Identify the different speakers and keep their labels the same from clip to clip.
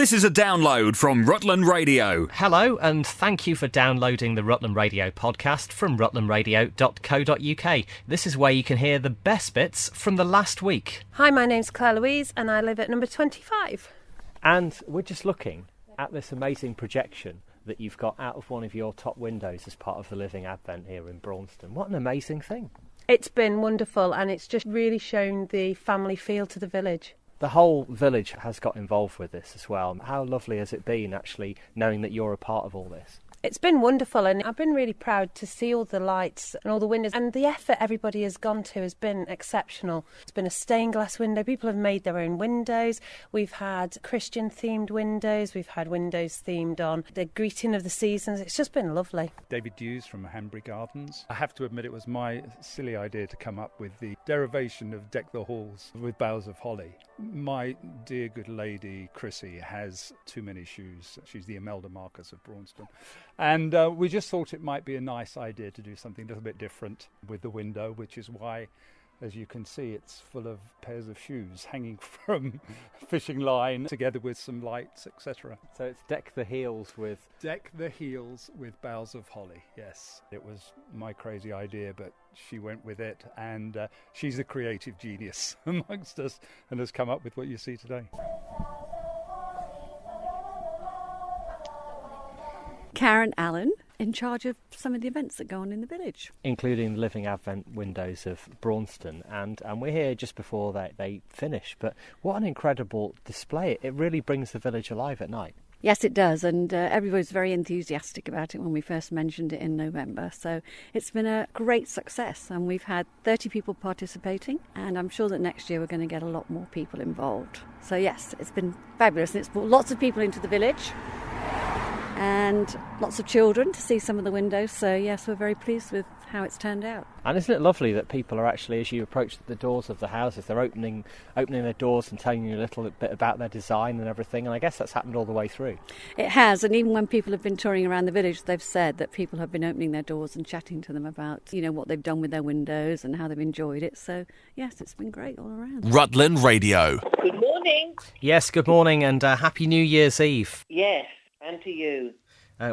Speaker 1: This is a download from Rutland Radio.
Speaker 2: Hello, and thank you for downloading the Rutland Radio podcast from rutlandradio.co.uk. This is where you can hear the best bits from the last week.
Speaker 3: Hi, my name's Claire Louise and I live at number 25.
Speaker 2: And we're just looking at this amazing projection that you've got out of one of your top windows as part of the Living Advent here in Braunston. What an amazing thing.
Speaker 3: It's been wonderful and it's just really shown the family feel to the village.
Speaker 2: The whole village has got involved with this as well. How lovely has it been actually knowing that you're a part of all this?
Speaker 3: It's been wonderful and I've been really proud to see all the lights and all the windows, and the effort everybody has gone to has been exceptional. It's been a stained glass window. People have made their own windows. We've had Christian themed windows. We've had windows themed on the greeting of the seasons. It's just been lovely.
Speaker 4: David Hughes from Hanbury Gardens. I have to admit it was my silly idea to come up with the derivation of deck the halls with boughs of holly. My dear good lady Chrissy has too many shoes. She's the Imelda Marcus of Braunston. And we just thought it might be a nice idea to do something a little bit different with the window, which is why, as you can see, it's full of pairs of shoes hanging from fishing line together with some lights, etc.
Speaker 2: So it's Deck the Heels with
Speaker 4: boughs of holly, yes. It was my crazy idea, but she went with it, and she's a creative genius amongst us and has come up with what you see today.
Speaker 5: Karen Allen, in charge of some of the events that go on in the village.
Speaker 2: Including the Living Advent windows of Braunston, and we're here just before they finish. But what an incredible display. It really brings the village alive at night.
Speaker 5: Yes, it does, and everybody's very enthusiastic about it when we first mentioned it in November. So it's been a great success, and we've had 30 people participating, and I'm sure that next year we're going to get a lot more people involved. So yes, it's been fabulous, and it's brought lots of people into the village and lots of children to see some of the windows. So yes, we're very pleased with how it's turned out.
Speaker 2: And isn't it lovely that people are actually, as you approach the doors of the houses, they're opening their doors and telling you a little bit about their design and everything, and I guess that's happened all the way through.
Speaker 5: It has, and even when people have been touring around the village, they've said that people have been opening their doors and chatting to them about, what they've done with their windows and how they've enjoyed it. So yes, it's been great all around.
Speaker 1: Rutland Radio.
Speaker 6: Good morning.
Speaker 2: Yes, good morning, and Happy New Year's Eve.
Speaker 6: Yes, and to you.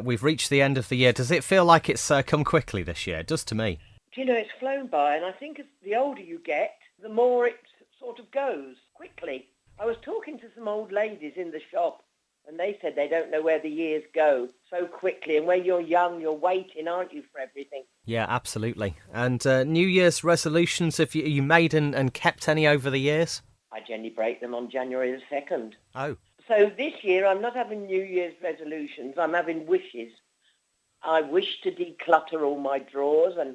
Speaker 2: We've reached the end of the year. Does it feel like it's come quickly this year? It does to me.
Speaker 6: Do you know, it's flown by, and I think as the older you get, the more it sort of goes quickly. I was talking to some old ladies in the shop, and they said they don't know where the years go so quickly, and when you're young, you're waiting, aren't you, for everything?
Speaker 2: Yeah, absolutely. And New Year's resolutions, have you made and kept any over the years?
Speaker 6: I generally break them on January the 2nd.
Speaker 2: Oh.
Speaker 6: So this year, I'm not having New Year's resolutions. I'm having wishes. I wish to declutter all my drawers, and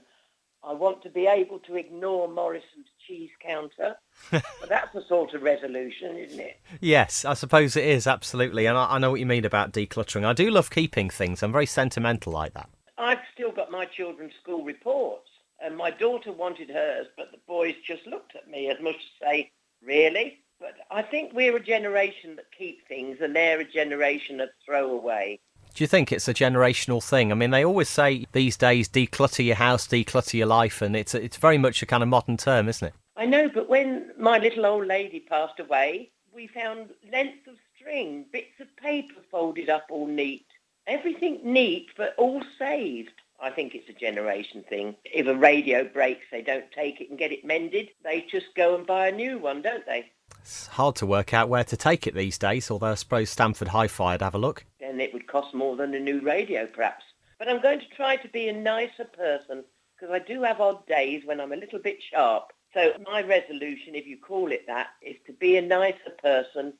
Speaker 6: I want to be able to ignore Morrison's cheese counter. But that's a sort of resolution, isn't it?
Speaker 2: Yes, I suppose it is, absolutely. And I know what you mean about decluttering. I do love keeping things. I'm very sentimental like that.
Speaker 6: I've still got my children's school reports, and my daughter wanted hers, but the boys just looked at me as much as say, really? But I think we're a generation that keep things, and they're a generation of throwaway.
Speaker 2: Do you think it's a generational thing? I mean, they always say these days, declutter your house, declutter your life, and it's very much a kind of modern term, isn't it?
Speaker 6: I know, but when my little old lady passed away, we found lengths of string, bits of paper folded up all neat. Everything neat, but all saved. I think it's a generation thing. If a radio breaks, they don't take it and get it mended. They just go and buy a new one, don't they?
Speaker 2: It's hard to work out where to take it these days, although I suppose Stamford Hi-Fi would have a look.
Speaker 6: Then it would cost more than a new radio, perhaps. But I'm going to try to be a nicer person, because I do have odd days when I'm a little bit sharp. So my resolution, if you call it that, is to be a nicer person,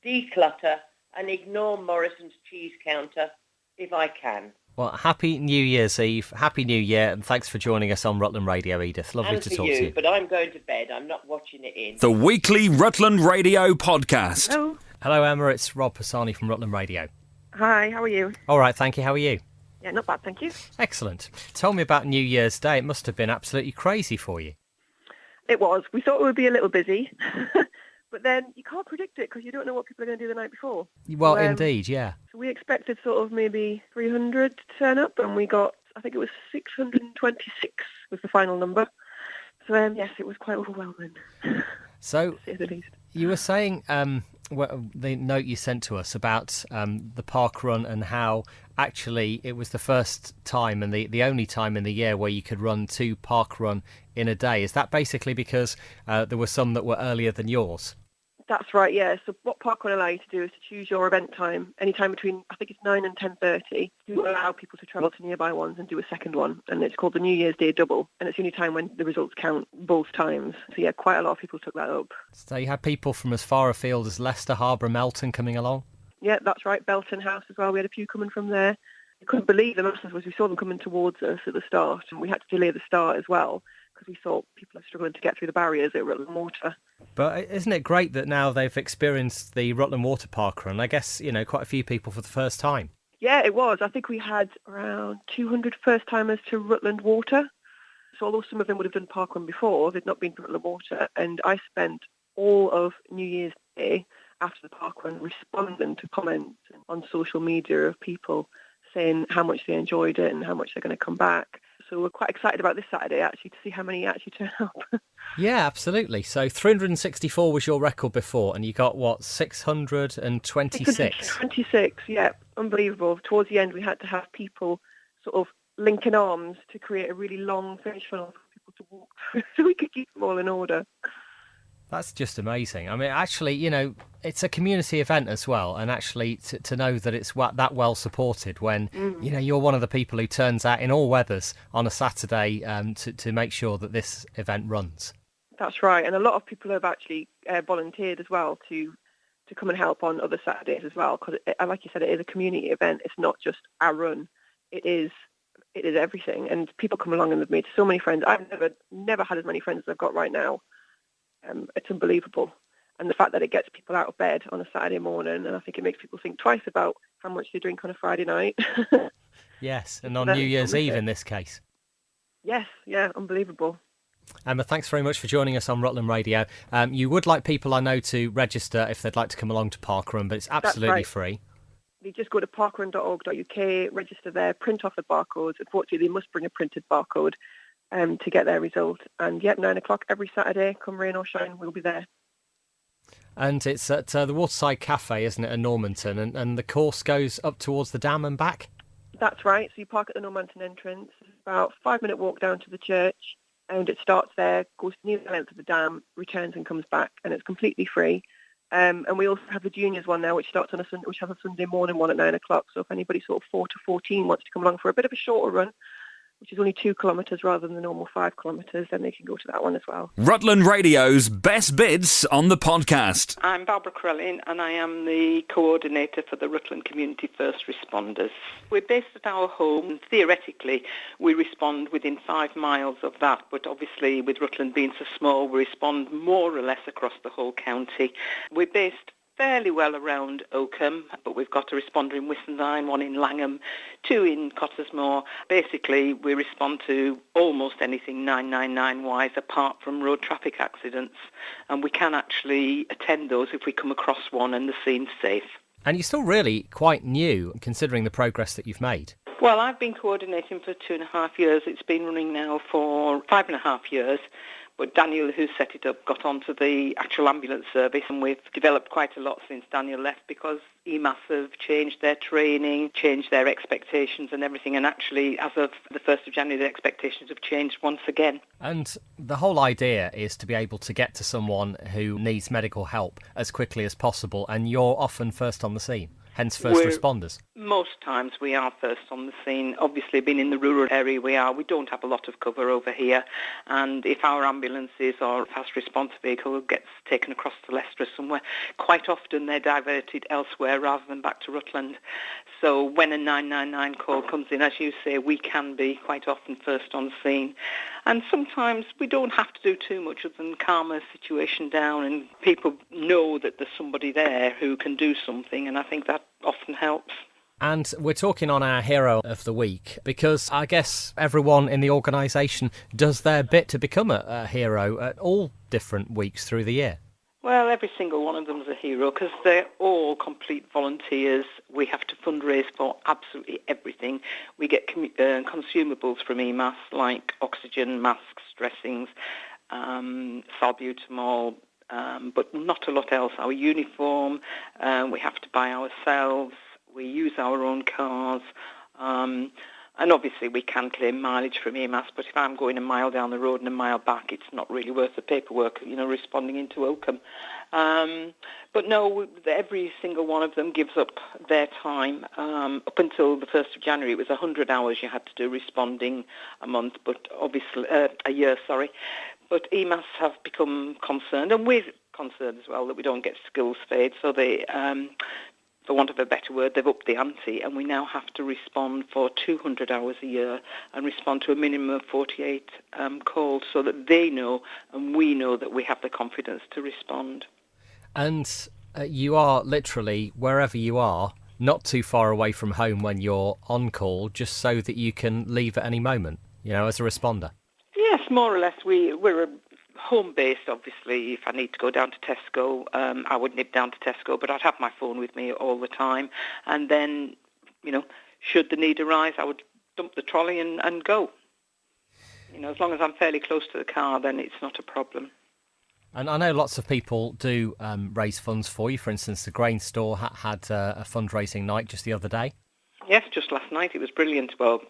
Speaker 6: declutter, and ignore Morrison's cheese counter if I can.
Speaker 2: Well, Happy New Year's Eve, Happy New Year, and thanks for joining us on Rutland Radio, Edith. Lovely to talk to you.
Speaker 6: But I'm going to bed. I'm not watching it in.
Speaker 1: The weekly Rutland Radio podcast.
Speaker 7: Hello.
Speaker 2: Hello, Emma. It's Rob Pisani from Rutland Radio.
Speaker 7: Hi, how are you?
Speaker 2: All right, thank you. How are you?
Speaker 7: Yeah, not bad, thank you.
Speaker 2: Excellent. Tell me about New Year's Day. It must have been absolutely crazy for you.
Speaker 7: It was. We thought we would be a little busy, but then you can't predict it because you don't know what people are going to do the night before.
Speaker 2: Well, indeed, yeah.
Speaker 7: So we expected sort of maybe 300 to turn up, and we got, I think it was 626 was the final number. So yes, it was quite overwhelming.
Speaker 2: So,
Speaker 7: to say the least.
Speaker 2: You were saying the note you sent to us about the park run and how actually it was the first time and the only time in the year where you could run 2 park run in a day. Is that basically because there were some that were earlier than yours?
Speaker 7: That's right, yeah. So what Part1 allow you to do is to choose your event time, any time between, I think it's 9 and 10:30, to allow people to travel to nearby ones and do a second one. And it's called the New Year's Day Double. And it's the only time when the results count both times. So yeah, quite a lot of people took that up.
Speaker 2: So you had people from as far afield as Leicester, Harborough, Melton coming along?
Speaker 7: Yeah, that's right. Belton House as well. We had a few coming from there. I couldn't believe the masses was we saw them coming towards us at the start. And we had to delay the start as well, because we thought people are struggling to get through the barriers at Rutland Water.
Speaker 2: But isn't it great that now they've experienced the Rutland Water Park run? I guess, quite a few people for the first time.
Speaker 7: Yeah, it was. I think we had around 200 first-timers to Rutland Water. So although some of them would have done park run before, they'd not been to Rutland Water. And I spent all of New Year's Day after the park run responding to comments on social media of people saying how much they enjoyed it and how much they're going to come back. So we're quite excited about this Saturday, actually, to see how many actually turn up.
Speaker 2: Yeah, absolutely. So 364 was your record before, and you got, 626?
Speaker 7: 626, yeah. Unbelievable. Towards the end, we had to have people sort of linking arms to create a really long finish funnel for people to walk through so we could keep them all in order.
Speaker 2: That's just amazing. I mean, actually, it's a community event as well. And actually, to know that it's that well supported when, you're one of the people who turns out in all weathers on a Saturday to make sure that this event runs.
Speaker 7: That's right. And a lot of people have actually volunteered as well to come and help on other Saturdays as well. Because, like you said, it is a community event. It's not just our run. It is everything. And people come along and they've made so many friends. I've never had as many friends as I've got right now. It's unbelievable. And the fact that it gets people out of bed on a Saturday morning, and I think it makes people think twice about how much they drink on a Friday night.
Speaker 2: Yes, and on New Year's Eve in this case.
Speaker 7: Yes, yeah, unbelievable.
Speaker 2: Emma, thanks very much for joining us on Rutland Radio. You would like people, I know, to register if they'd like to come along to Parkrun, but it's absolutely free.
Speaker 7: You just go to parkrun.org.uk, register there, print off the barcodes. Unfortunately, they must bring a printed barcode to get their result. And 9 o'clock every Saturday, come rain or shine, we'll be there.
Speaker 2: And it's at the Waterside Cafe, isn't it, at Normanton? And the course goes up towards the dam and back?
Speaker 7: That's right. So you park at the Normanton entrance. It's about a 5-minute walk down to the church. And it starts there, goes near the length of the dam, returns and comes back. And it's completely free. And we also have the juniors one now, which starts on which has a Sunday morning one at 9 o'clock. So if anybody sort of 4 to 14 wants to come along for a bit of a shorter run, which is only 2 kilometres rather than the normal 5 kilometres, then they can go to that one as well.
Speaker 1: Rutland Radio's Best Bits on the podcast.
Speaker 8: I'm Barbara Crellin and I am the coordinator for the Rutland Community First Responders. We're based at our home. Theoretically, we respond within 5 miles of that, but obviously with Rutland being so small, we respond more or less across the whole county. We're based fairly well around Oakham, but we've got a responder in Whissendine, one in Langham, 2 in Cottesmore. Basically, we respond to almost anything 999-wise apart from road traffic accidents, and we can actually attend those if we come across one and the scene's safe.
Speaker 2: And you're still really quite new, considering the progress that you've made.
Speaker 8: Well, I've been coordinating for 2.5 years. It's been running now for 5.5 years. But Daniel, who set it up, got onto the actual ambulance service, and we've developed quite a lot since Daniel left because EMAS have changed their training, changed their expectations and everything. And actually, as of the 1st of January, the expectations have changed once again.
Speaker 2: And the whole idea is to be able to get to someone who needs medical help as quickly as possible, and you're often first on the scene. Hence first responders.
Speaker 8: Most times we are first on the scene. Obviously, being in the rural area we don't have a lot of cover over here. And if our ambulances or fast response vehicle gets taken across to Leicester somewhere, quite often they're diverted elsewhere rather than back to Rutland. So when a 999 call comes in, as you say, we can be quite often first on scene. And sometimes we don't have to do too much other than calm a situation down, and people know that there's somebody there who can do something, and I think that often helps.
Speaker 2: And we're talking on our Hero of the Week because I guess everyone in the organisation does their bit to become a hero at all different weeks through the year.
Speaker 8: Well, every single one of them is a hero because they're all complete volunteers. We have to fundraise for absolutely everything. We get consumables from EMAS like oxygen, masks, dressings, salbutamol, but not a lot else. Our uniform, we have to buy ourselves. We use our own cars. And obviously we can claim mileage from EMAS, but if I'm going a mile down the road and a mile back, it's not really worth the paperwork, responding into Oakham. But no, every single one of them gives up their time. Up until the 1st of January, it was 100 hours you had to do responding a month, but obviously, a year, sorry. But EMAS have become concerned, and we're concerned as well, that we don't get skills fade, so they... for want of a better word, they've upped the ante, and we now have to respond for 200 hours a year and respond to a minimum of 48 calls, so that they know and we know that we have the confidence to respond.
Speaker 2: And you are literally, wherever you are, not too far away from home when you're on call, just so that you can leave at any moment, as a responder.
Speaker 8: Yes, more or less. We're a home-based, obviously. If I need to go down to Tesco, I would nip down to Tesco, but I'd have my phone with me all the time. And then, should the need arise, I would dump the trolley and go. As long as I'm fairly close to the car, then it's not a problem.
Speaker 2: And I know lots of people do raise funds for you. For instance, the grain store had a fundraising night just the other day.
Speaker 8: Yes, just last night. It was brilliant. Well,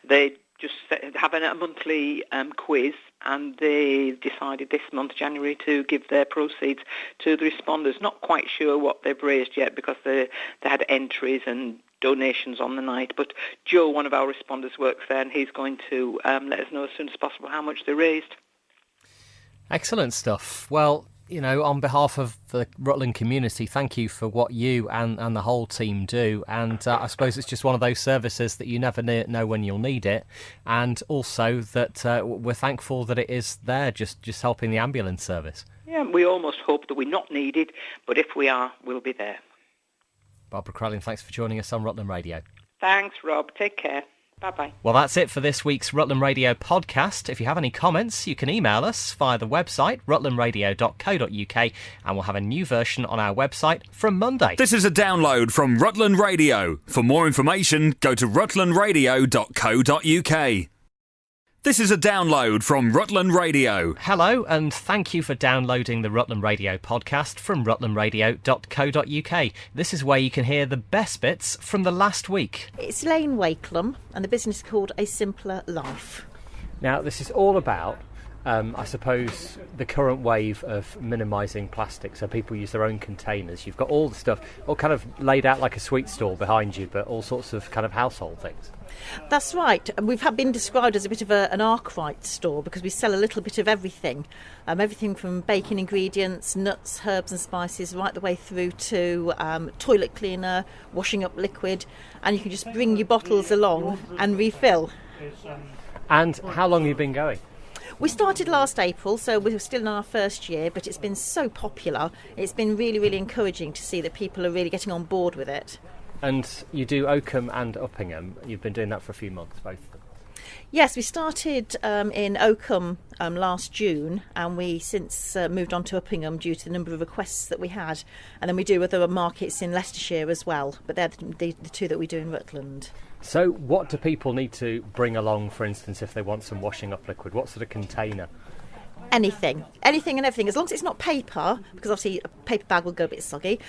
Speaker 8: they just having a monthly quiz, and they decided this month, January, to give their proceeds to the responders. Not quite sure what they've raised yet, because they had entries and donations on the night. But Joe, one of our responders, works there, and he's going to let us know as soon as possible how much they raised.
Speaker 2: Excellent stuff. Well, on behalf of the Rutland community, thank you for what you and the whole team do. And I suppose it's just one of those services that you never know when you'll need it. And also that we're thankful that it is there, just helping the ambulance service.
Speaker 8: Yeah, we almost hope that we're not needed, but if we are, we'll be there.
Speaker 2: Barbara Crellin, thanks for joining us on Rutland Radio.
Speaker 8: Thanks, Rob. Take care. Bye-bye.
Speaker 2: Well, that's it for this week's Rutland Radio podcast. If you have any comments, you can email us via the website, rutlandradio.co.uk, and we'll have a new version on our website from Monday.
Speaker 1: This is a download from Rutland Radio. For more information, go to rutlandradio.co.uk. This is a download from Rutland Radio.
Speaker 2: Hello, and thank you for downloading the Rutland Radio podcast from rutlandradio.co.uk. This is where you can hear the best bits from the last week.
Speaker 9: It's Elaine Wakelum, and the business is called A Simpler Life.
Speaker 2: Now, this is all about, I suppose, the current wave of minimising plastic, so people use their own containers. You've got all the stuff all kind of laid out like a sweet stall behind you, but all sorts of kind of household things.
Speaker 9: That's right. We've been described as a bit of an Arkwright store, because we sell a little bit of everything. Everything from baking ingredients, nuts, herbs and spices, right the way through to toilet cleaner, washing up liquid, and you can just bring your bottles along and refill.
Speaker 2: And how long have you been going?
Speaker 9: We started last April, so we're still in our first year, but it's been so popular. It's been really, really encouraging to see that people are really getting on board with it.
Speaker 2: And you do Oakham and Uppingham. You've been doing that for a few months, both of them.
Speaker 9: Yes, we started in Oakham last June, and we since moved on to Uppingham due to the number of requests that we had. And then we do other markets in Leicestershire as well, but they're the two that we do in Rutland.
Speaker 2: So what do people need to bring along, for instance, if they want some washing up liquid? What sort of container?
Speaker 9: Anything and everything, as long as it's not paper, because obviously a paper bag will go a bit soggy.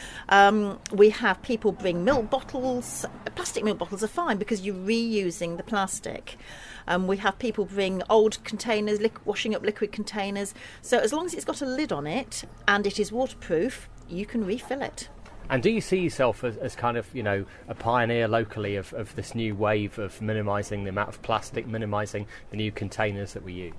Speaker 9: We have people bring milk bottles. Plastic milk bottles are fine because you're reusing the plastic. We have people bring old containers, washing up liquid containers. So as long as it's got a lid on it and it is waterproof, you can refill it.
Speaker 2: And do you see yourself as kind of, a pioneer locally of this new wave of minimising the amount of plastic, minimising the new containers that we use?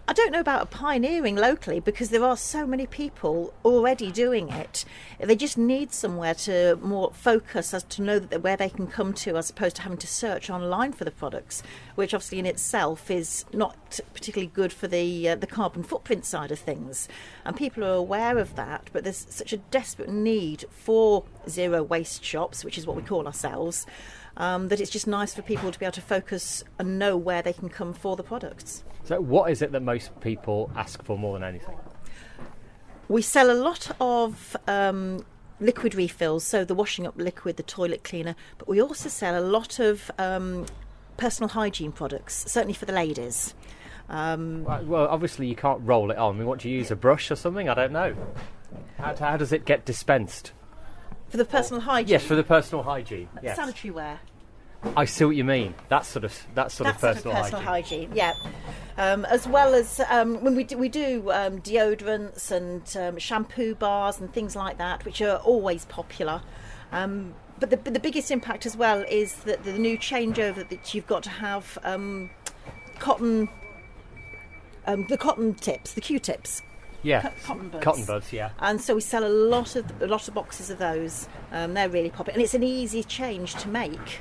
Speaker 9: I don't know about pioneering locally, because there are so many people already doing it. They just need somewhere to more focus as to know that where they can come to, as opposed to having to search online for the products, which obviously in itself is not particularly good for the carbon footprint side of things. And people are aware of that, but there's such a desperate need for zero waste shops, which is what we call ourselves, that it's just nice for people to be able to focus and know where they can come for the products.
Speaker 2: So what is it that most people ask for more than anything?
Speaker 9: We sell a lot of liquid refills, so the washing up liquid, the toilet cleaner, but we also sell a lot of personal hygiene products, certainly for the ladies.
Speaker 2: Well, obviously you can't roll it on. I mean, what do you use, a brush or something? I don't know. How does it get dispensed?
Speaker 9: For the personal hygiene?
Speaker 2: Yes, for the personal hygiene. Yes.
Speaker 9: Sanitary wear.
Speaker 2: I see what you mean. That sort of personal
Speaker 9: hygiene. Yeah. As well as when we do deodorants and shampoo bars and things like that, which are always popular. But the biggest impact as well is that the new changeover that you've got to have cotton, the cotton tips, the Q-tips.
Speaker 2: Yeah,
Speaker 9: cotton
Speaker 2: buds. Yeah.
Speaker 9: And so we sell a lot of boxes of those. They're really popular, and it's an easy change to make.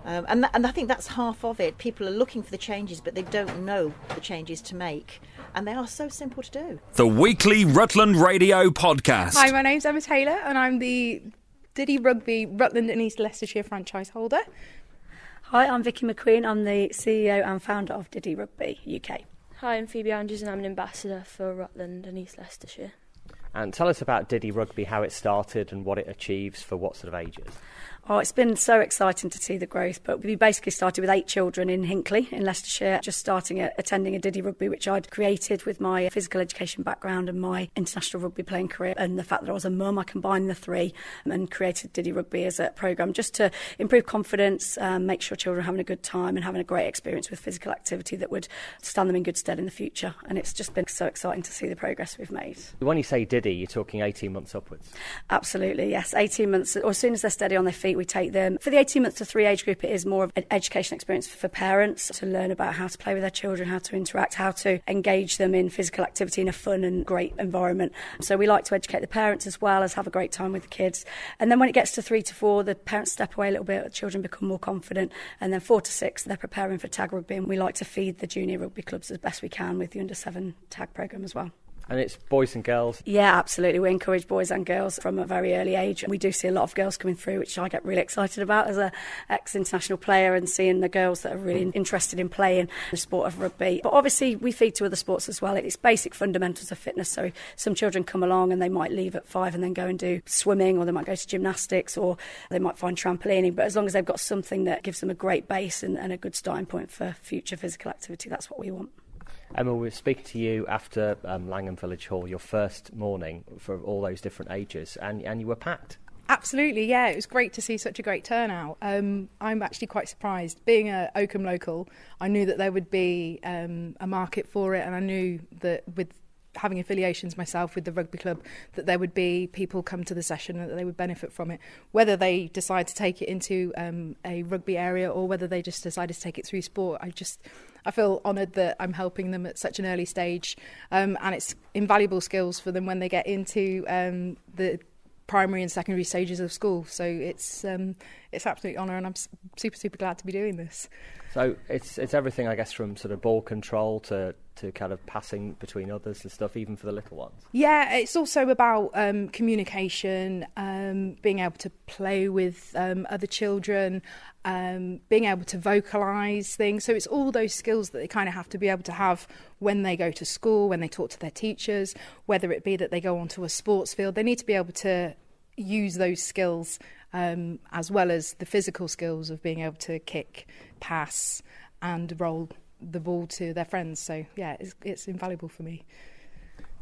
Speaker 9: And I think that's half of it. People are looking for the changes, but they don't know the changes to make. And they are so simple to do.
Speaker 1: The weekly Rutland Radio podcast.
Speaker 10: Hi, my name's Emma Taylor, and I'm the Diddy Rugby Rutland and East Leicestershire franchise holder.
Speaker 11: Hi, I'm Vicky McQueen. I'm the CEO and founder of Diddy Rugby UK.
Speaker 12: Hi, I'm Phoebe Andrews and I'm an ambassador for Rutland and East Leicestershire.
Speaker 2: And tell us about Diddy Rugby, how it started and what it achieves for what sort of ages.
Speaker 11: Oh, it's been so exciting to see the growth, but we basically started with 8 children in Hinckley in Leicestershire, just starting attending a Diddy Rugby, which I'd created with my physical education background and my international rugby playing career, and the fact that I was a mum. I combined the 3 and created Diddy Rugby as a programme just to improve confidence, make sure children are having a good time and having a great experience with physical activity that would stand them in good stead in the future. And it's just been so exciting to see the progress we've made.
Speaker 2: When you say Diddy, you're talking 18 months upwards?
Speaker 11: Absolutely, yes. 18 months, or as soon as they're steady on their feet, we take them. For the 18 months to 3 age group, it is more of an education experience for parents to learn about how to play with their children, how to interact, how to engage them in physical activity in a fun and great environment. So we like to educate the parents as well as have a great time with the kids. And then when it gets to 3 to 4, the parents step away a little bit, the children become more confident. And then 4 to 6, they're preparing for tag rugby. And we like to feed the junior rugby clubs as best we can with the under 7 tag programme as well.
Speaker 2: And it's boys and girls?
Speaker 11: Yeah, absolutely. We encourage boys and girls from a very early age. We do see a lot of girls coming through, which I get really excited about as an ex-international player, and seeing the girls that are really interested in playing the sport of rugby. But obviously we feed to other sports as well. It's basic fundamentals of fitness. So some children come along and they might leave at 5 and then go and do swimming, or they might go to gymnastics, or they might find trampolining. But as long as they've got something that gives them a great base and a good starting point for future physical activity, that's what we want.
Speaker 2: Emma, we're speaking to you after Langham Village Hall, your first morning for all those different ages, and you were packed.
Speaker 10: Absolutely, yeah. It was great to see such a great turnout. I'm actually quite surprised. Being a Oakham local, I knew that there would be a market for it, and I knew that with having affiliations myself with the rugby club, that there would be people come to the session and that they would benefit from it, whether they decide to take it into a rugby area or whether they just decided to take it through sport. I feel honoured that I'm helping them at such an early stage, and it's invaluable skills for them when they get into the primary and secondary stages of school. So it's absolute honour, and I'm super glad to be doing this.
Speaker 2: So it's everything, I guess, from sort of ball control to kind of passing between others and stuff, even for the little ones.
Speaker 10: Yeah, it's also about communication, being able to play with other children, being able to vocalise things. So it's all those skills that they kind of have to be able to have when they go to school, when they talk to their teachers, whether it be that they go onto a sports field. They need to be able to use those skills as well as the physical skills of being able to kick, pass and roll the ball to their friends. So yeah, it's invaluable for me.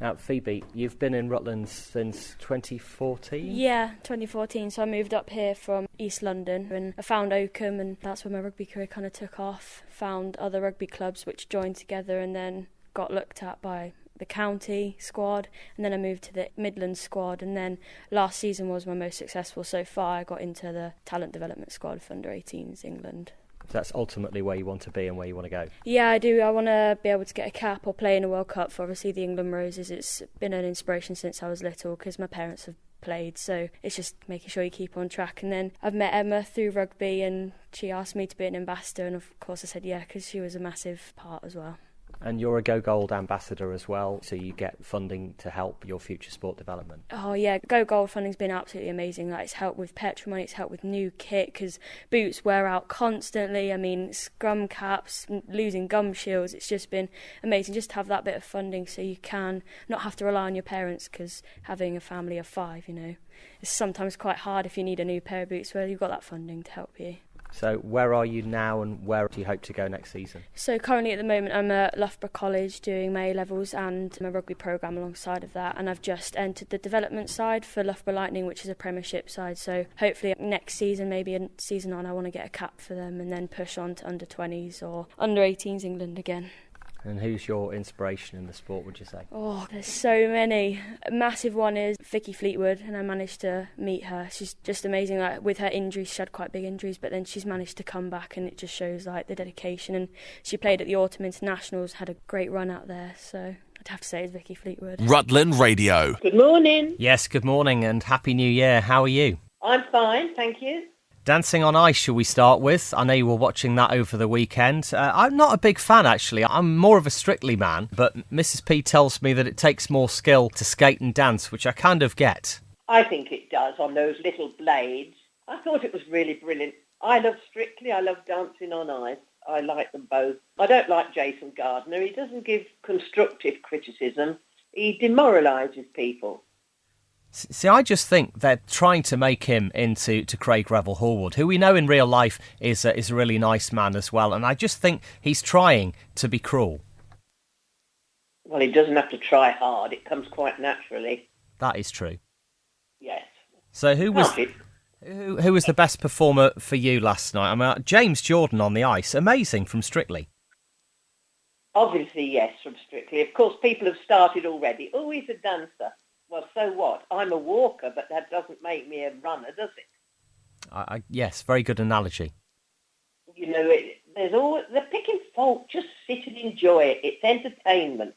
Speaker 2: Now, Phoebe, you've been in Rutland since 2014?
Speaker 12: Yeah, 2014. So I moved up here from East London and I found Oakham, and that's where my rugby career kind of took off. Found other rugby clubs which joined together and then got looked at by the county squad, and then I moved to the Midlands squad, and then last season was my most successful so far. I got into the talent development squad for under 18s England.
Speaker 2: So that's ultimately where you want to be and where you want to go?
Speaker 12: Yeah, I do. I want to be able to get a cap or play in a World Cup for obviously the England Roses. It's been an inspiration since I was little because my parents have played, so it's just making sure you keep on track. And then I've met Emma through rugby and she asked me to be an ambassador, and of course I said yeah because she was a massive part as well.
Speaker 2: And you're a Go Gold ambassador as well, so you get funding to help your future sport development.
Speaker 12: Oh yeah, Go Gold funding's been absolutely amazing. Like, it's helped with petrol money, it's helped with new kit because boots wear out constantly. I mean, scrum caps, losing gum shields. It's just been amazing just to have that bit of funding so you can not have to rely on your parents, because having a family of 5, you know, it's sometimes quite hard if you need a new pair of boots where you've got that funding to help you.
Speaker 2: So where are you now and where do you hope to go next season?
Speaker 12: So currently at the moment I'm at Loughborough College doing my A-levels and my rugby programme alongside of that, and I've just entered the development side for Loughborough Lightning, which is a Premiership side, so hopefully next season, maybe a season on, I want to get a cap for them and then push on to under-20s or under-18s England again.
Speaker 2: And who's your inspiration in the sport, would you say?
Speaker 12: Oh, there's so many. A massive one is Vicky Fleetwood, and I managed to meet her. She's just amazing. Like, with her injuries, she had quite big injuries, but then she's managed to come back, and it just shows like the dedication. And she played at the Autumn Internationals, had a great run out there, so I'd have to say it's Vicky Fleetwood.
Speaker 1: Rutland Radio.
Speaker 6: Good morning.
Speaker 2: Yes, good morning and Happy New Year. How are you?
Speaker 6: I'm fine, thank you.
Speaker 2: Dancing on Ice, shall we start with? I know you were watching that over the weekend. I'm not a big fan, actually. I'm more of a Strictly man, but Mrs. P tells me that it takes more skill to skate and dance, which I kind of get.
Speaker 6: I think it does on those little blades. I thought it was really brilliant. I love Strictly, I love Dancing on Ice. I like them both. I don't like Jason Gardner. He doesn't give constructive criticism. He demoralises people.
Speaker 2: See, I just think they're trying to make him into Craig Revel Horwood, who we know in real life is a really nice man as well, and I just think he's trying to be cruel.
Speaker 6: Well, he doesn't have to try hard. It comes quite naturally.
Speaker 2: That is true.
Speaker 6: Yes.
Speaker 2: So who was the best performer for you last night? I mean, James Jordan on the ice, amazing from Strictly.
Speaker 6: Obviously, yes, from Strictly. Of course, people have started already. Oh, he's a dancer. Well, so what? I'm a walker, but that doesn't make me a runner, does it?
Speaker 2: Yes, very good analogy.
Speaker 6: You know, there's always the picking fault. Just sit and enjoy it. It's entertainment.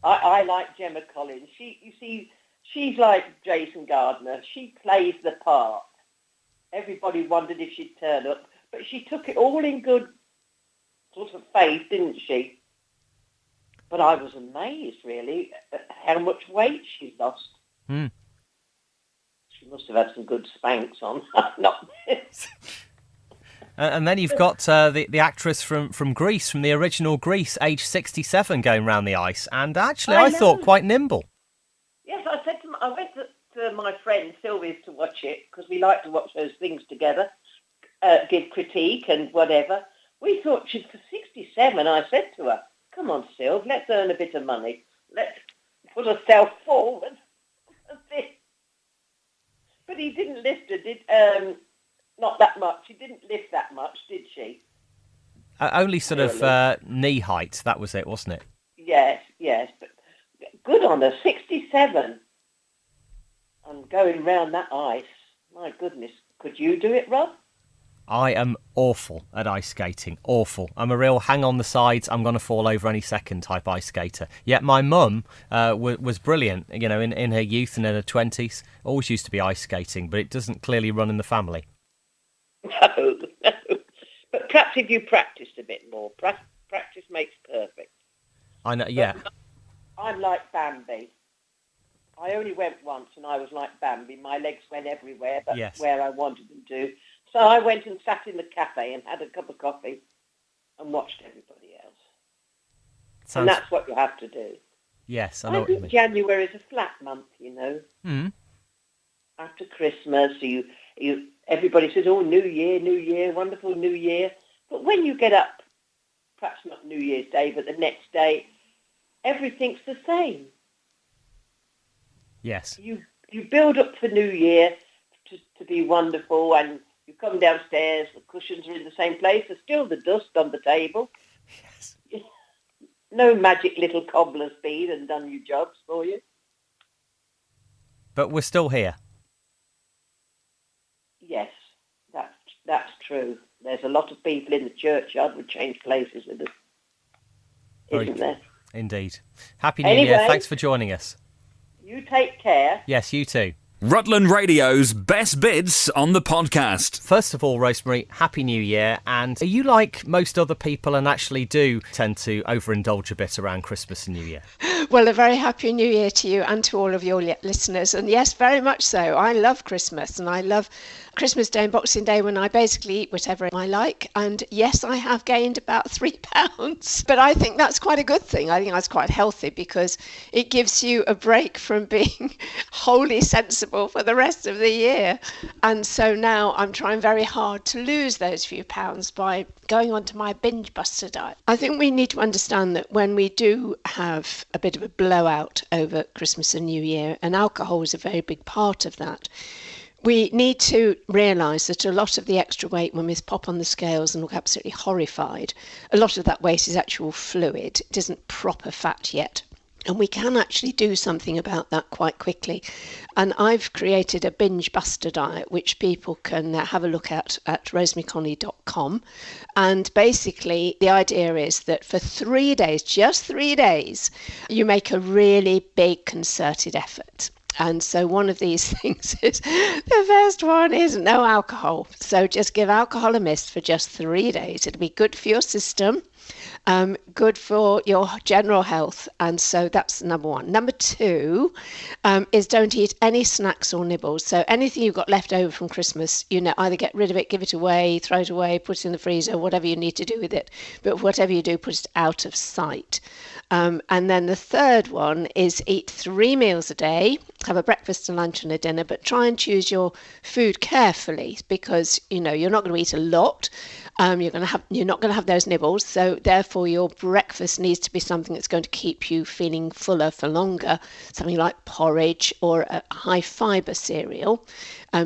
Speaker 6: I like Gemma Collins. She's like Jason Gardner. She plays the part. Everybody wondered if she'd turn up, but she took it all in good sort of faith, didn't she? But I was amazed, really, at how much weight she lost.
Speaker 2: Mm.
Speaker 6: She must have had some good Spanx on. Not this.
Speaker 2: And then you've got the actress from Grease, from the original Grease, age 67, going round the ice. And actually, I thought quite nimble.
Speaker 6: Yes, I went to my friend Sylvia's to watch it, because we like to watch those things together, give critique and whatever. We thought she's for 67. I said to her, come on, Sylv, let's earn a bit of money. Let's put ourselves forward. But he didn't lift her, not that much. He didn't lift that much, did she?
Speaker 2: Only sort of knee height, that was it, wasn't it?
Speaker 6: Yes. But good on her, 67. And going round that ice, my goodness. Could you do it, Rob?
Speaker 2: I am awful at ice skating, awful. I'm a real hang on the sides, I'm going to fall over any second type ice skater. Yet my mum was brilliant, you know, in her youth and in her 20s. Always used to be ice skating, but it doesn't clearly run in the family.
Speaker 6: No. But perhaps if you practiced a bit more, practice makes perfect.
Speaker 2: I know, yeah.
Speaker 6: But I'm like Bambi. I only went once and I was like Bambi. My legs went everywhere, but where I wanted them to. So I went and sat in the cafe and had a cup of coffee and watched everybody else. And that's what you have to do.
Speaker 2: Yes, I know what you mean.
Speaker 6: January is a flat month, you know.
Speaker 2: Mm.
Speaker 6: After Christmas, everybody says, oh, New Year, wonderful New Year. But when you get up, perhaps not New Year's Day, but the next day, everything's the same.
Speaker 2: Yes.
Speaker 6: You build up for New Year to be wonderful, and you come downstairs, the cushions are in the same place, there's still the dust on the table.
Speaker 2: Yes.
Speaker 6: No magic little cobbler's been and done your jobs for you.
Speaker 2: But we're still here.
Speaker 6: Yes, that's true. There's a lot of people in the churchyard would change places with us, isn't there?
Speaker 2: Indeed. Happy New Year. Thanks for joining us.
Speaker 6: You take care.
Speaker 2: Yes, you too.
Speaker 1: Rutland Radio's best bits on the podcast.
Speaker 2: First of all, Rosemary, Happy New Year. And are you like most other people and actually do tend to overindulge a bit around Christmas and New Year?
Speaker 13: Well, a very happy new year to you and to all of your listeners. And yes, very much so. I love Christmas, and I love Christmas Day and Boxing Day when I basically eat whatever I like. And yes, I have gained about 3 pounds, but I think that's quite a good thing. I think that's quite healthy because it gives you a break from being wholly sensible for the rest of the year. And so now I'm trying very hard to lose those few pounds by going on to my binge buster diet. I think we need to understand that when we do have a bit of a blowout over Christmas and New Year, and alcohol is a very big part of that, we need to realise that a lot of the extra weight, when we pop on the scales and look absolutely horrified, a lot of that weight is actual fluid. It isn't proper fat yet. And we can actually do something about that quite quickly. And I've created a binge buster diet, which people can have a look at rosemaryconley.com. And basically, the idea is that for 3 days, just 3 days, you make a really big concerted effort. And so one of these things is, the first one is no alcohol. So just give alcohol a miss for just 3 days. It'll be good for your system. Good for your general health, and so that's number one. Number two is don't eat any snacks or nibbles. So anything you've got left over from Christmas, either get rid of it, give it away, throw it away, put it in the freezer, whatever you need to do with it. But whatever you do, put it out of sight. And then the third one is eat 3 meals a day, have a breakfast, a lunch and a dinner, but try and choose your food carefully because, you're not going to eat a lot. You're not going to have those nibbles. So therefore your breakfast needs to be something that's going to keep you feeling fuller for longer. Something like porridge or a high fibre cereal.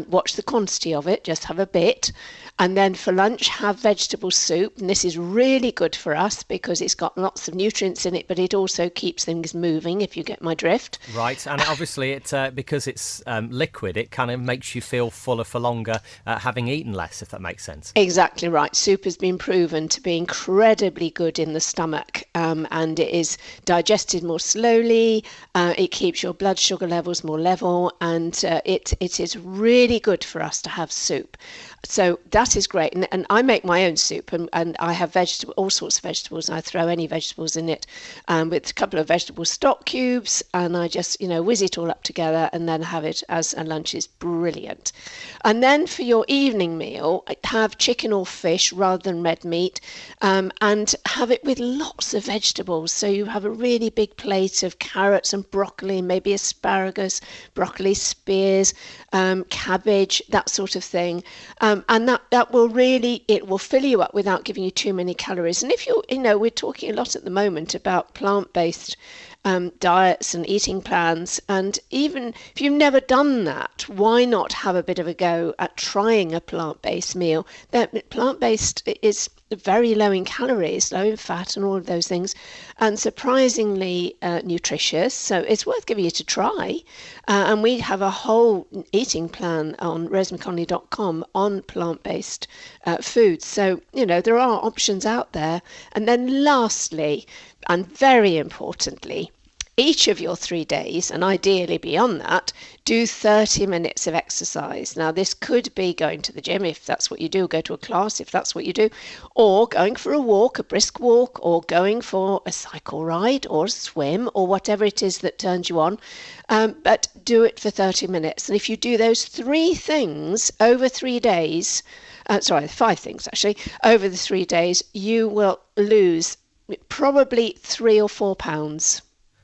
Speaker 13: Watch the quantity of it, just have a bit. And then for lunch, have vegetable soup. And this is really good for us because it's got lots of nutrients in it, but it also keeps things moving, if you get my drift.
Speaker 2: Right, and obviously because it's liquid, it kind of makes you feel fuller for longer, having eaten less, if that makes sense.
Speaker 13: Exactly right. Soup has been proven to be incredibly good in the stomach, and it is digested more slowly. It keeps your blood sugar levels more level, and it is really good for us to have soup. So that is great. And I make my own soup, and I have all sorts of vegetables, and I throw any vegetables in it with a couple of vegetable stock cubes, and I just, whiz it all up together and then have it as a lunch. Is brilliant. And then for your evening meal, have chicken or fish rather than red meat, and have it with lots of vegetables. So you have a really big plate of carrots and broccoli, maybe asparagus, broccoli spears, cabbage, that sort of thing. And that will really, it will fill you up without giving you too many calories. And if we're talking a lot at the moment about plant-based diets and eating plans, and even if you've never done that, why not have a bit of a go at trying a plant-based meal? That plant-based is very low in calories, low in fat and all of those things, and surprisingly nutritious, so it's worth giving it a try. And we have a whole eating plan on rosemaryconley.com on plant-based foods, so there are options out there. And then lastly, and very importantly, each of your 3 days, and ideally beyond that, do 30 minutes of exercise. Now, this could be going to the gym if that's what you do, go to a class if that's what you do, or going for a walk, a brisk walk, or going for a cycle ride or a swim or whatever it is that turns you on. But do it for 30 minutes. And if you do those 3 things over 3 days, 5 things actually, over the 3 days, you will lose probably 3 or 4 pounds.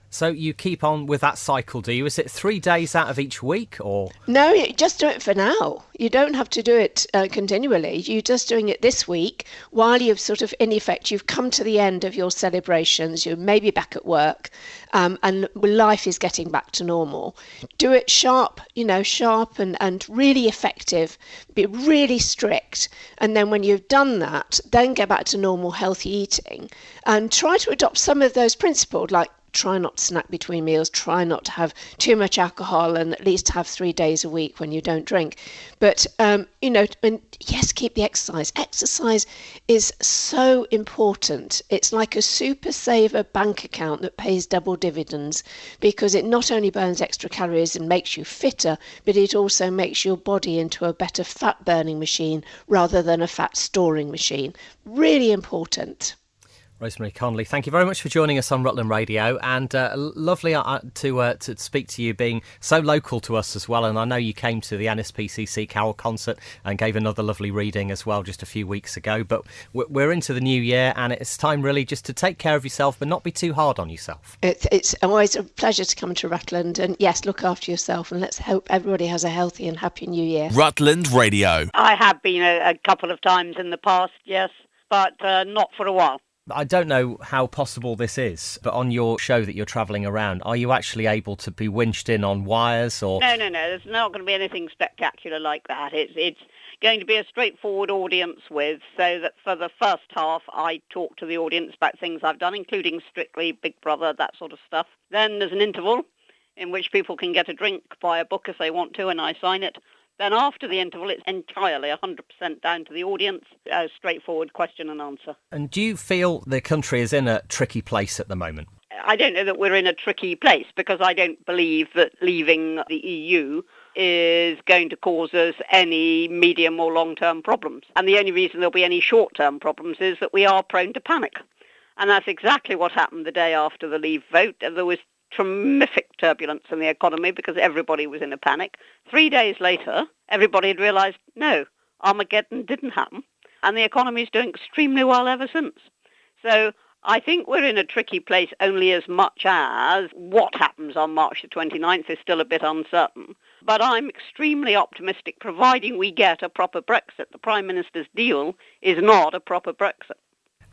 Speaker 2: So you keep on with that cycle, do you? Is it 3 days out of each week, or?
Speaker 13: No, you just do it for now. You don't have to do it continually. You're just doing it this week while you've sort of, in effect, you've come to the end of your celebrations. You're maybe back at work, and life is getting back to normal. Do it sharp, sharp and really effective. Be really strict. And then when you've done that, then go back to normal, healthy eating and try to adopt some of those principles, like try not to snack between meals, try not to have too much alcohol, and at least have 3 days a week when you don't drink. But, and yes, keep the exercise. Exercise is so important. It's like a super saver bank account that pays double dividends, because it not only burns extra calories and makes you fitter, but it also makes your body into a better fat burning machine rather than a fat storing machine. Really important.
Speaker 2: Rosemary Conley, thank you very much for joining us on Rutland Radio, and lovely to speak to you, being so local to us as well. And I know you came to the NSPCC Carol concert and gave another lovely reading as well just a few weeks ago. But we're into the new year, and it's time really just to take care of yourself but not be too hard on yourself.
Speaker 13: It's always a pleasure to come to Rutland, and yes, look after yourself, and let's hope everybody has a healthy and happy new year.
Speaker 1: Rutland Radio.
Speaker 14: I have been a couple of times in the past, yes, but not for a while.
Speaker 2: I don't know how possible this is, but on your show that you're travelling around, are you actually able to be winched in on wires? Or
Speaker 14: No, there's not going to be anything spectacular like that. It's going to be a straightforward audience with, so that for the first half I talk to the audience about things I've done, including Strictly, Big Brother, that sort of stuff. Then there's an interval in which people can get a drink, buy a book if they want to, and I sign it. Then after the interval, it's entirely 100% down to the audience, a straightforward question and answer.
Speaker 2: And do you feel the country is in a tricky place at the moment?
Speaker 14: I don't know that we're in a tricky place, because I don't believe that leaving the EU is going to cause us any medium or long-term problems. And the only reason there'll be any short-term problems is that we are prone to panic. And that's exactly what happened the day after the Leave vote. There was terrific turbulence in the economy because everybody was in a panic. 3 days later, everybody had realised, no, Armageddon didn't happen, and the economy's doing extremely well ever since. So I think we're in a tricky place only as much as what happens on March the 29th is still a bit uncertain. But I'm extremely optimistic, providing we get a proper Brexit. The Prime Minister's deal is not a proper Brexit.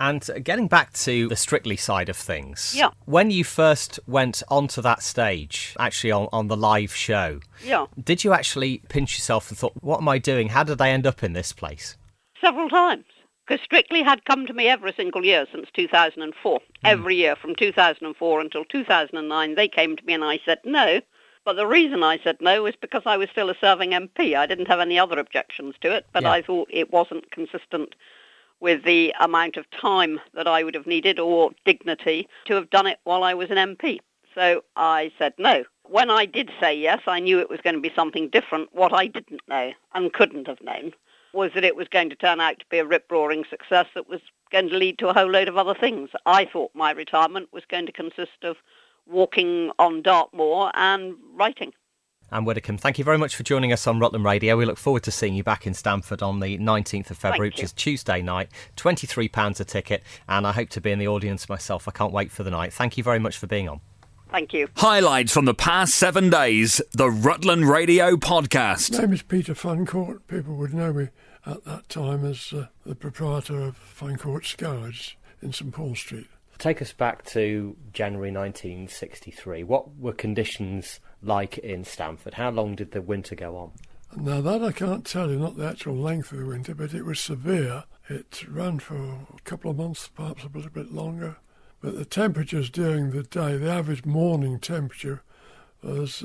Speaker 2: And getting back to the Strictly side of things,
Speaker 14: yeah.
Speaker 2: When you first went onto that stage, actually on the live show,
Speaker 14: yeah.
Speaker 2: Did you actually pinch yourself and thought, what am I doing? How did I end up in this place?
Speaker 14: Several times. Because Strictly had come to me every single year since 2004. Every year from 2004 until 2009, they came to me and I said no. But the reason I said no was because I was still a serving MP. I didn't have any other objections to it, but I thought it wasn't consistent with the amount of time that I would have needed or dignity to have done it while I was an MP. So I said no. When I did say yes, I knew it was going to be something different. What I didn't know and couldn't have known was that it was going to turn out to be a rip-roaring success that was going to lead to a whole load of other things. I thought my retirement was going to consist of walking on Dartmoor and writing.
Speaker 2: Anne Widdicombe, thank you very much for joining us on Rutland Radio. We look forward to seeing you back in Stamford on the 19th of February, which is Tuesday night. £23 a ticket, and I hope to be in the audience myself. I can't wait for the night. Thank you very much for being on.
Speaker 14: Thank you.
Speaker 1: Highlights from the past 7 days, the Rutland Radio Podcast.
Speaker 15: My name is Peter Funcourt. People would know me at that time as the proprietor of Funcourt's Garage in St Paul Street.
Speaker 2: Take us back to January 1963. What were conditions like in Stamford? How long did the winter go on?
Speaker 15: Now that I can't tell you, not the actual length of the winter, but it was severe. It ran for a couple of months, perhaps a little bit longer. But the temperatures during the day, the average morning temperature was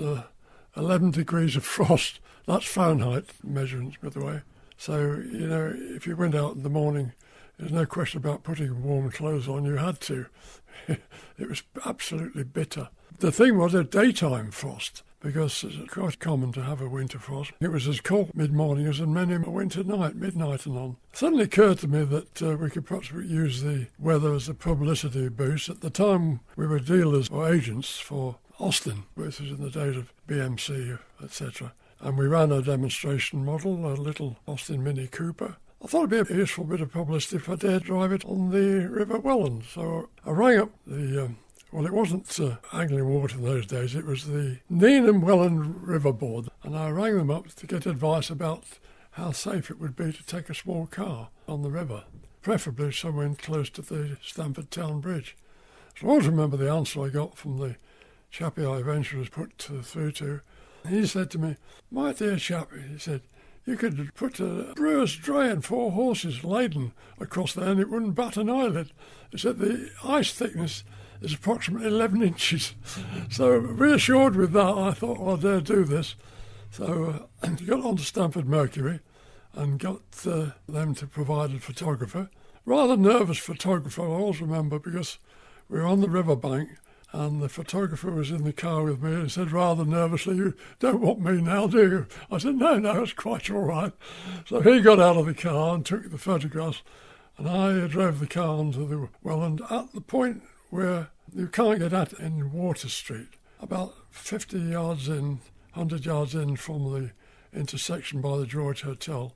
Speaker 15: 11 degrees of frost. That's Fahrenheit measurements, by the way. So, you know, if you went out in the morning, there's no question about putting warm clothes on. You had to. It was absolutely bitter. The thing was a daytime frost, because it's quite common to have a winter frost. It was as cold mid-morning as in many a winter night, midnight and on. It suddenly occurred to me that we could perhaps use the weather as a publicity boost. At the time, we were dealers or agents for Austin, which was in the days of BMC, etc. And we ran a demonstration model, a little Austin Mini Cooper. I thought it'd be a useful bit of publicity if I dared drive it on the River Welland. So I rang up the, well, it wasn't Anglian Water in those days, it was the Neenham Welland River Board. And I rang them up to get advice about how safe it would be to take a small car on the river, preferably somewhere close to the Stamford Town Bridge. So I always remember the answer I got from the chappie I eventually was put through to. He said to me, "My dear chappie," he said, "you could put a brewer's dray and 4 horses laden across there and it wouldn't bat an eyelid." He said the ice thickness is approximately 11 inches. So reassured with that, I thought, well, I dare do this. So I got on to Stamford Mercury and got them to provide a photographer. Rather nervous photographer, I always remember, because we were on the riverbank and the photographer was in the car with me and said rather nervously, "You don't want me now, do you?" I said, no, it's quite all right. So he got out of the car and took the photographs. And I drove the car onto the Welland at the point where you can't get at in Water Street, about 50 yards in, 100 yards in from the intersection by the George Hotel.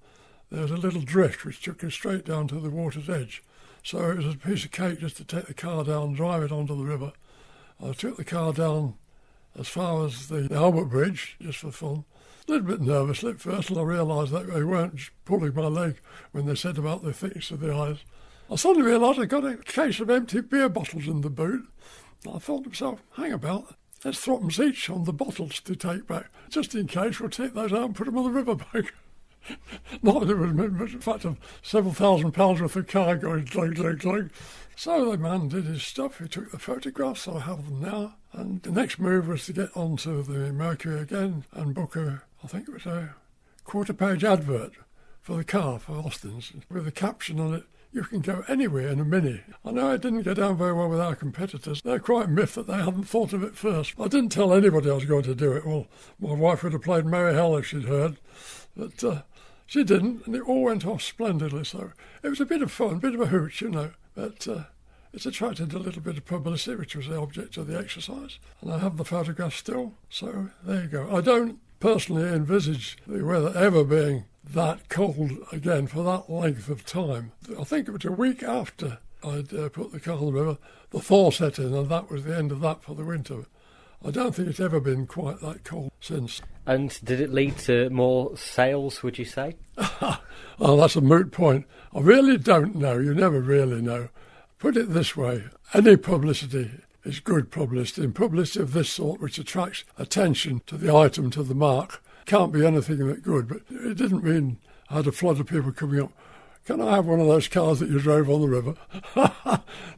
Speaker 15: There's a little drift which took you straight down to the water's edge. So it was a piece of cake just to take the car down, drive it onto the river. I took the car down as far as the Albert Bridge, just for fun. A little bit nervous at first, and I realised that they weren't pulling my leg when they said about the thickness of the eyes. I suddenly realised I'd got a case of empty beer bottles in the boot. I thought to myself, hang about, let's threepence each on the bottles to take back. Just in case, we'll take those out and put them on the riverbank. Not that it was much, in fact, of several £1,000s worth of cargo, glug. So the man did his stuff. He took the photographs, so I have them now. And the next move was to get onto the Mercury again and book I think it was a quarter-page advert for the car, for Austin's, with a caption on it, "You can go anywhere in a Mini." I know it didn't get down very well with our competitors. They're quite miffed that they hadn't thought of it first. I didn't tell anybody I was going to do it. Well, my wife would have played merry hell if she'd heard. But she didn't, and it all went off splendidly. So it was a bit of fun, a bit of a hoot, you know. But it's attracted a little bit of publicity, which was the object of the exercise. And I have the photographs still. So there you go. I don't personally envisage the weather ever being that cold again for that length of time. I think it was a week after I'd put the car on the river, the thaw set in, and that was the end of that for the winter. I don't think it's ever been quite that cold since.
Speaker 2: And did it lead to more sales, would you say?
Speaker 15: Oh, that's a moot point. I really don't know. You never really know. Put it this way, any publicity is good publicity, and publicity of this sort, which attracts attention to the item, to the mark, can't be anything but good. But it didn't mean I had a flood of people coming up. Can I have one of those cars that you drove on the river?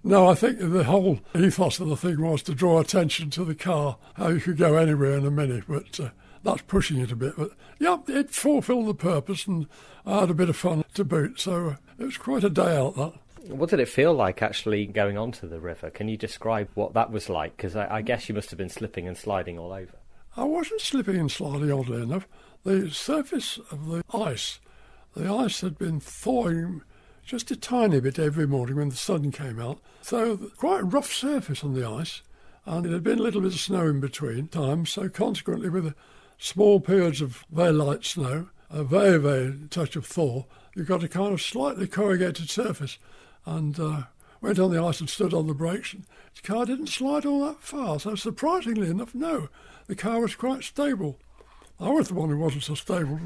Speaker 15: No, I think the whole ethos of the thing was to draw attention to the car, how you could go anywhere in a Mini, but that's pushing it a bit. But yeah, it fulfilled the purpose, and I had a bit of fun to boot, so it was quite a day out, that.
Speaker 2: What did it feel like actually going onto the river? Can you describe what that was like? Because I guess you must have been slipping and sliding all over.
Speaker 15: I wasn't slipping and sliding, oddly enough. The surface of the ice had been thawing just a tiny bit every morning when the sun came out. So quite a rough surface on the ice, and it had been a little bit of snow in between times. So consequently, with small periods of very light snow, a very, very touch of thaw, you got a kind of slightly corrugated surface. And went on the ice and stood on the brakes, and the car didn't slide all that far. So surprisingly enough, no, the car was quite stable. I was the one who wasn't so stable.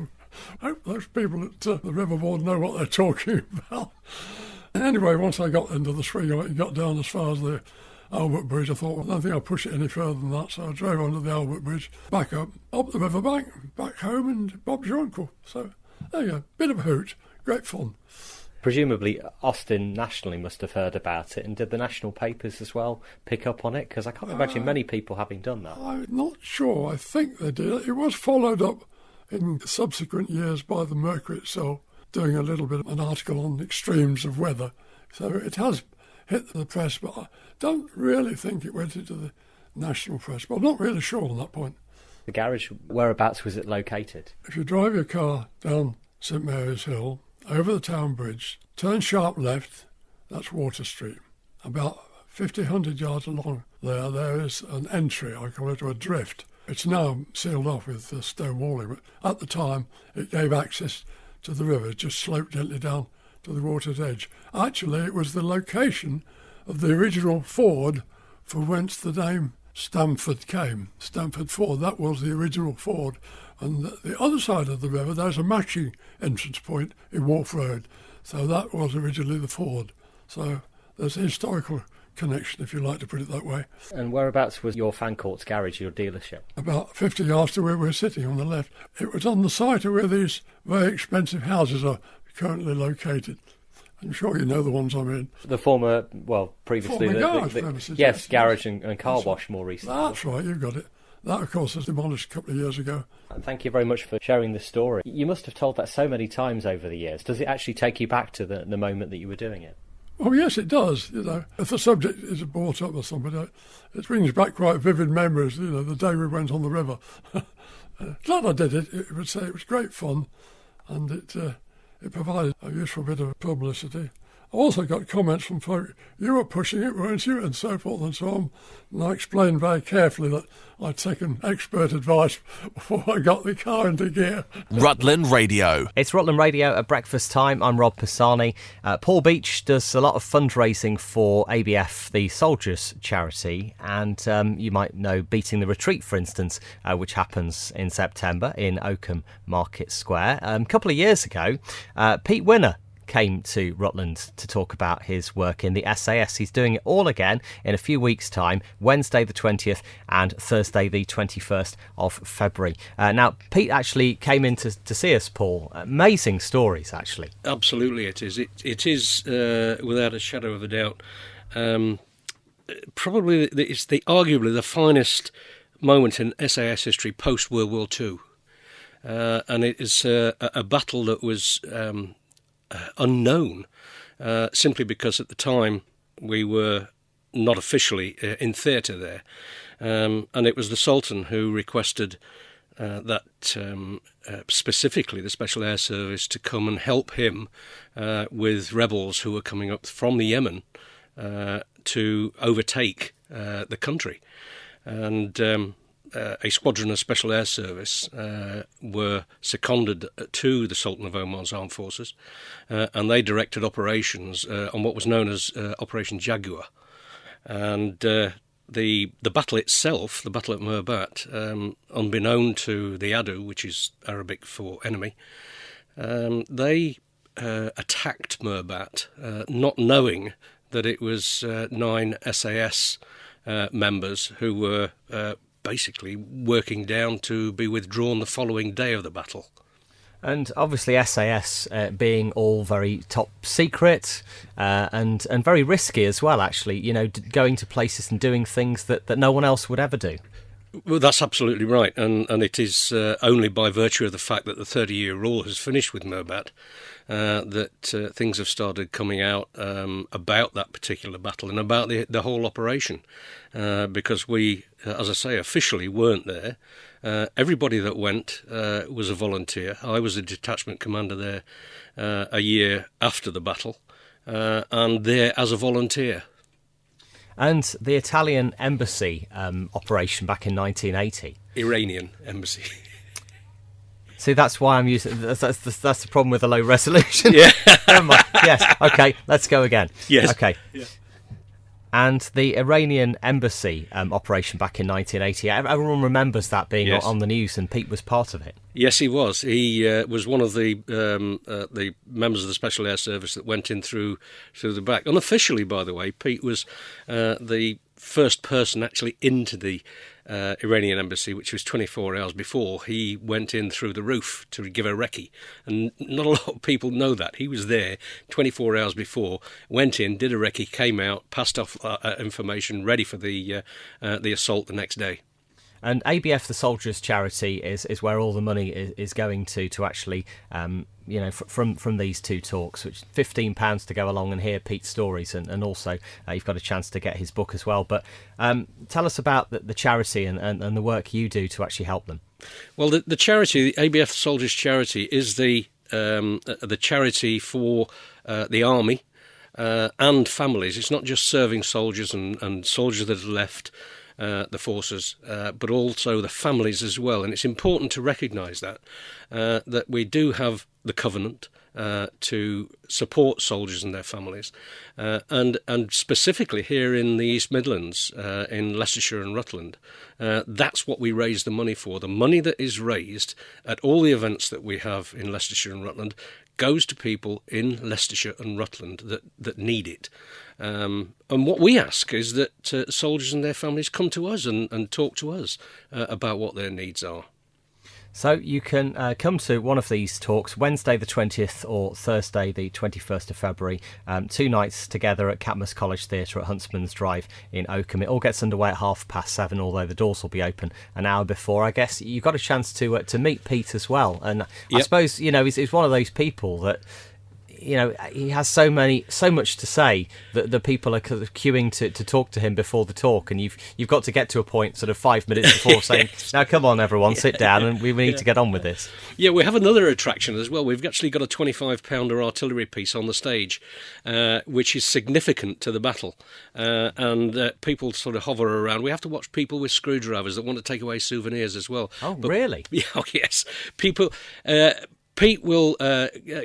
Speaker 15: I hope those people at the river board know what they're talking about. Anyway, once I got into the swing, I got down as far as the Albert Bridge. I thought, well, I don't think I'll push it any further than that. So I drove onto the Albert Bridge, back up the riverbank, back home, and Bob's your uncle. So there you go, bit of a hoot, great fun.
Speaker 2: Presumably, Austin nationally must have heard about it, and did the national papers as well pick up on it? Because I can't imagine many people having done that.
Speaker 15: I'm not sure. I think they did. It was followed up in subsequent years by the Mercury itself, doing a little bit of an article on extremes of weather. So it has hit the press, but I don't really think it went into the national press. But I'm not really sure on that point.
Speaker 2: The garage, whereabouts was it located?
Speaker 15: If you drive your car down St Mary's Hill, over the town bridge, turn sharp left, that's Water Street. About 100 yards along there is an entry, I call it, or a drift. It's now sealed off with stone walling, but at the time it gave access to the river. It just sloped gently down to the water's edge. Actually, it was the location of the original ford for whence the name Stamford came. Stamford Ford, that was the original ford. And the other side of the river, there's a matching entrance point in Wharf Road. So that was originally the ford. So there's a historical connection, if you like to put it that way.
Speaker 2: And whereabouts was your Fancourt's garage, your dealership?
Speaker 15: About 50 yards to where we're sitting on the left. It was on the site of where these very expensive houses are currently located. I'm sure you know the ones I mean.
Speaker 2: The former, well, previously...
Speaker 15: Garage premises.
Speaker 2: Yes, garage and car wash more recently.
Speaker 15: That's right, you've got it. That, of course, was demolished a couple of years ago.
Speaker 2: And thank you very much for sharing this story. You must have told that so many times over the years. Does it actually take you back to the moment that you were doing it?
Speaker 15: Well, yes, it does. You know, if the subject is brought up or somebody, it brings back quite vivid memories. You know, the day we went on the river. Glad I did it. It would say it was great fun, and it provided a useful bit of publicity. also got comments from folk, you were pushing it, weren't you, and so forth and so on. And I explained very carefully that I'd taken expert advice before I got the car into gear.
Speaker 1: Rutland Radio.
Speaker 2: It's Rutland Radio at breakfast time. I'm Rob Pisani. Paul Beach does a lot of fundraising for ABF, the Soldiers charity, and you might know Beating the Retreat, for instance, which happens in September in Oakham Market Square. A couple of years ago, Pete Winner came to Rutland to talk about his work in the SAS. He's doing it all again in a few weeks' time, Wednesday the 20th and Thursday the 21st of February. Now, Pete actually came in to see us, Paul. Amazing stories, actually.
Speaker 16: Absolutely it is. It is, without a shadow of a doubt, probably it's arguably the finest moment in SAS history post-World War II. And it is a battle that was unknown, simply because at the time we were not officially in theatre there, and it was the Sultan who requested that specifically the Special Air Service to come and help him with rebels who were coming up from the Yemen to overtake the country, and a squadron of Special Air Service were seconded to the Sultan of Oman's armed forces, and they directed operations on what was known as Operation Jaguar. And the battle itself, the battle at Mirbat, unbeknown to the Adu, which is Arabic for enemy, they attacked Mirbat, not knowing that it was 9 SAS members who were basically working down to be withdrawn the following day of the battle.
Speaker 2: And obviously SAS being all very top secret and very risky as well, actually, you know, going to places and doing things that no one else would ever do.
Speaker 16: Well, that's absolutely right, and it is only by virtue of the fact that the 30-year rule has finished with Mirbat that things have started coming out about that particular battle and about the whole operation, because we, as I say, officially weren't there. Everybody that went was a volunteer. I was a detachment commander there a year after the battle, and there as a volunteer.
Speaker 2: And the Italian embassy operation back in 1980.
Speaker 16: Iranian embassy.
Speaker 2: See, that's why I'm using... That's the problem with the low resolution.
Speaker 16: Yeah.
Speaker 2: Never mind. Yes, OK, let's go again.
Speaker 16: Yes.
Speaker 2: OK. Yeah. And the Iranian embassy operation back in 1980, everyone remembers that being on the news, and Pete was part of it.
Speaker 16: Yes, he was. He was one of the members of the Special Air Service that went in through the back. Unofficially, by the way, Pete was the first person actually into the Iranian embassy, which was 24 hours before. He went in through the roof to give a recce, and not a lot of people know that. He was there 24 hours before, went in, did a recce, came out, passed off information, ready for the assault the next day.
Speaker 2: And ABF, the Soldiers charity, is where all the money is going to actually, you know, from these two talks, which £15 to go along and hear Pete's stories, and also you've got a chance to get his book as well. But tell us about the charity and the work you do to actually help them.
Speaker 16: Well, the charity, the ABF Soldiers charity, is the charity for the army and families. It's not just serving soldiers and soldiers that have left the forces, but also the families as well. And it's important to recognise that we do have the covenant to support soldiers and their families, and specifically here in the East Midlands, in Leicestershire and Rutland, that's what we raise the money for. The money that is raised at all the events that we have in Leicestershire and Rutland goes to people in Leicestershire and Rutland that need it. And what we ask is that soldiers and their families come to us and talk to us about what their needs are.
Speaker 2: So you can come to one of these talks Wednesday the 20th or Thursday the 21st of February, 2 nights together at Catmos College Theatre at Huntsman's Drive in Oakham. It all gets underway at 7:30, although the doors will be open an hour before. I guess you've got a chance to meet Pete as well. And I suppose, you know, he's one of those people that he has so much to say that the people are kind of queuing to talk to him before the talk, and you've got to get to a point sort of 5 minutes before saying, now come on everyone, sit down, and we need to get on with this.
Speaker 16: Yeah, we have another attraction as well. We've actually got a 25-pounder artillery piece on the stage, which is significant to the battle, and people sort of hover around. We have to watch people with screwdrivers that want to take away souvenirs as well.
Speaker 2: Oh, really?
Speaker 16: Yeah, yes. People... Pete will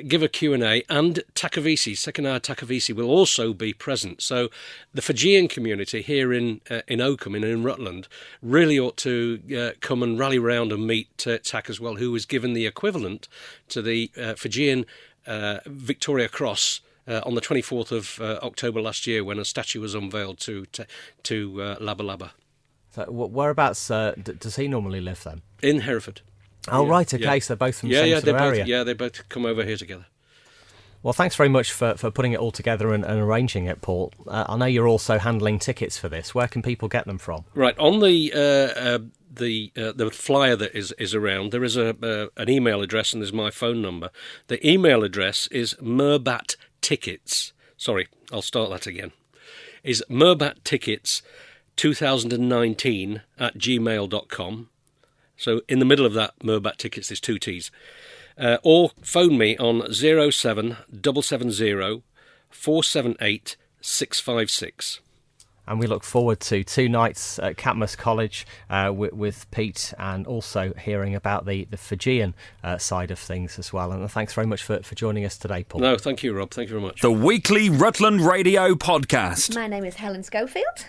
Speaker 16: give a Q&A, and Takavisi, second hour Takavisi, will also be present. So the Fijian community here in Oakham, in Rutland, really ought to come and rally round and meet Tak as well, who was given the equivalent to the Fijian Victoria Cross on the 24th of October last year, when a statue was unveiled to Laba Laba.
Speaker 2: So whereabouts does he normally live then?
Speaker 16: In Hereford.
Speaker 2: Oh, yeah, right, okay, yeah. So both from the same sort of area.
Speaker 16: Yeah, they both come over here together.
Speaker 2: Well, thanks very much for putting it all together and arranging it, Paul. I know you're also handling tickets for this. Where can people get them from? Right,
Speaker 16: on the flyer that is around, there is an email address and there's my phone number. The email address is merbattickets. Sorry, I'll start that again. Is merbattickets2019@gmail.com. So in the middle of that, Merbat Tickets, there's 2 T's. Or phone me on 07770 478 656.
Speaker 2: And we look forward to 2 nights at Catmos College with Pete, and also hearing about the Fijian side of things as well. And thanks very much for joining us today, Paul.
Speaker 16: No, thank you, Rob. Thank you very much.
Speaker 1: The weekly Rutland Radio podcast.
Speaker 17: My name is Helen Schofield.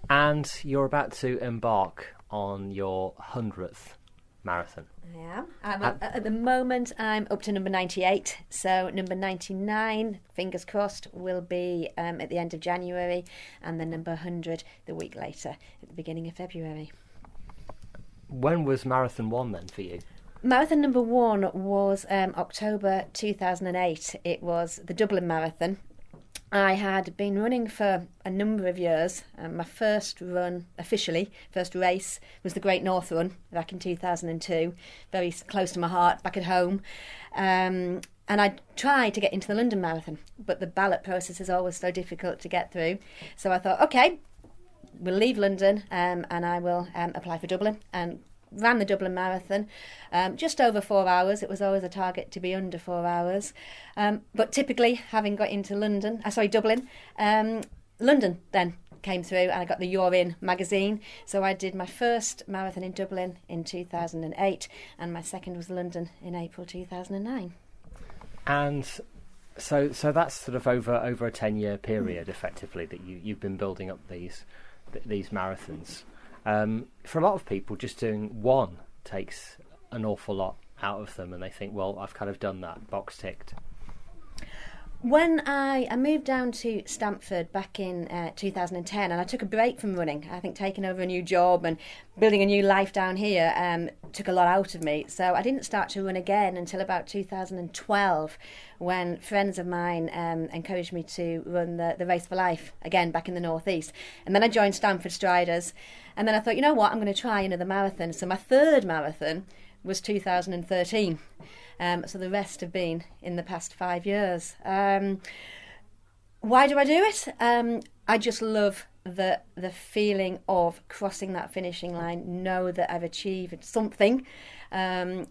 Speaker 2: And you're about to embark on your 100th marathon.
Speaker 17: I am. At the moment, I'm up to number 98. So number 99, fingers crossed, will be at the end of January, and then number 100 the week later, at the beginning of February.
Speaker 2: When was Marathon 1 then for you?
Speaker 17: Marathon number 1 was October 2008. It was the Dublin Marathon. I had been running for a number of years. My first run, officially, first race, was the Great North Run back in 2002, very close to my heart, back at home. And I tried to get into the London Marathon, but the ballot process is always so difficult to get through. So I thought, OK, we'll leave London and I will apply for Dublin, and ran the Dublin Marathon, just over 4 hours. It was always a target to be under 4 hours. But typically, having got into Dublin, London then came through, and I got the You're In magazine. So I did my first marathon in Dublin in 2008, and my second was London in April 2009.
Speaker 2: And so that's sort of over a 10-year period, effectively, that you've been building up these marathons. For a lot of people, just doing one takes an awful lot out of them, and they think, well, I've kind of done that, box ticked.
Speaker 17: When I moved down to Stamford back in 2010, and I took a break from running. I think taking over a new job and building a new life down here took a lot out of me. So I didn't start to run again until about 2012, when friends of mine encouraged me to run the Race for Life again back in the northeast. And then I joined Stamford Striders, and then I thought, you know what, I'm going to try another marathon. So my third marathon was 2013. So the rest have been in the past 5 years. Why do I do it? I just love the feeling of crossing that finishing line, know that I've achieved something. 4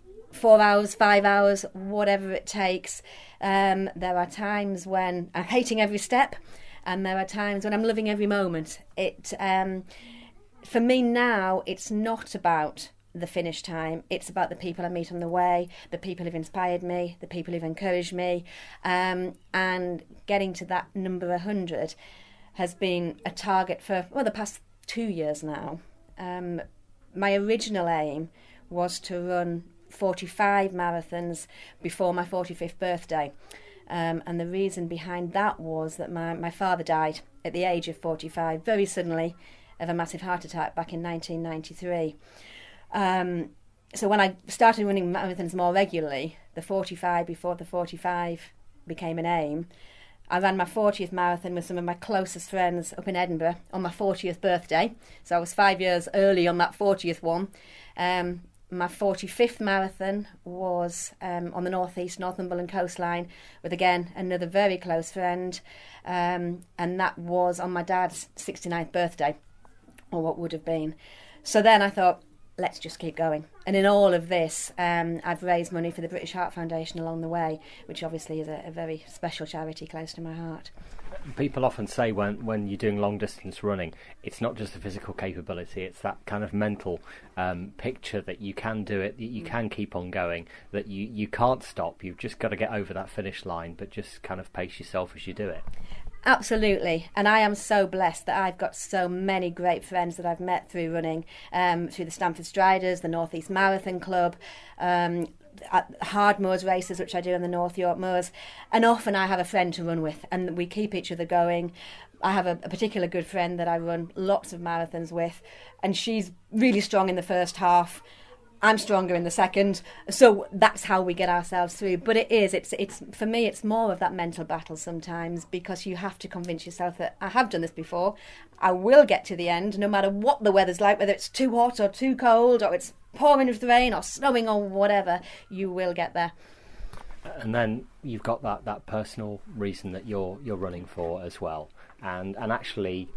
Speaker 17: hours, 5 hours, whatever it takes. There are times when I'm hating every step, and there are times when I'm loving every moment. For me now, it's not about the finish time. It's about the people I meet on the way, the people who've inspired me, the people who've encouraged me, and getting to that number 100 has been a target for the past 2 years now. My original aim was to run 45 marathons before my 45th birthday, and the reason behind that was that my father died at the age of 45 very suddenly of a massive heart attack back in 1993. So when I started running marathons more regularly, the 45 before the 45 became an aim. I ran my 40th marathon with some of my closest friends up in Edinburgh on my 40th birthday. So I was 5 years early on that 40th one. My 45th marathon was on the northeast Northumberland coastline with, again, another very close friend, and that was on my dad's 69th birthday, or what would have been. So then I thought, let's just keep going. And in all of this, I've raised money for the British Heart Foundation along the way, which obviously is a very special charity close to my heart.
Speaker 2: People often say when you're doing long distance running, it's not just the physical capability, it's that kind of mental picture that you can do it, that you can keep on going, that you can't stop. You've just got to get over that finish line, but just kind of pace yourself as you do it.
Speaker 17: Absolutely, and I am so blessed that I've got so many great friends that I've met through running, through the Stamford Striders, the North East Marathon Club, hard moors races, which I do on the North York Moors, and often I have a friend to run with, and we keep each other going. I have a particular good friend that I run lots of marathons with, and she's really strong in the first half. I'm stronger in the second, so that's how we get ourselves through. But it's for me, it's more of that mental battle sometimes, because you have to convince yourself that I have done this before, I will get to the end, no matter what the weather's like, whether it's too hot or too cold, or it's pouring with rain or snowing or whatever, you will get there.
Speaker 2: And then you've got that personal reason that you're running for as well, and actually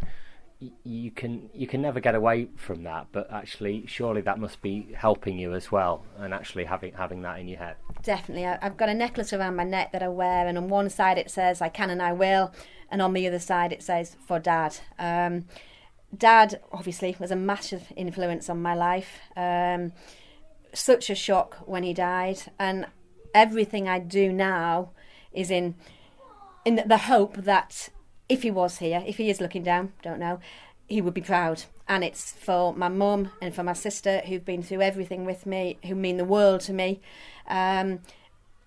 Speaker 2: you can never get away from that, but actually surely that must be helping you as well, and actually having that in your head.
Speaker 17: Definitely. I've got a necklace around my neck that I wear, and on one side it says I can and I will, and on the other side it says for Dad. Dad obviously was a massive influence on my life. Such a shock when he died, and everything I do now is in the hope that if he was here, if he is looking down, don't know, he would be proud. And it's for my mum and for my sister, who've been through everything with me, who mean the world to me. And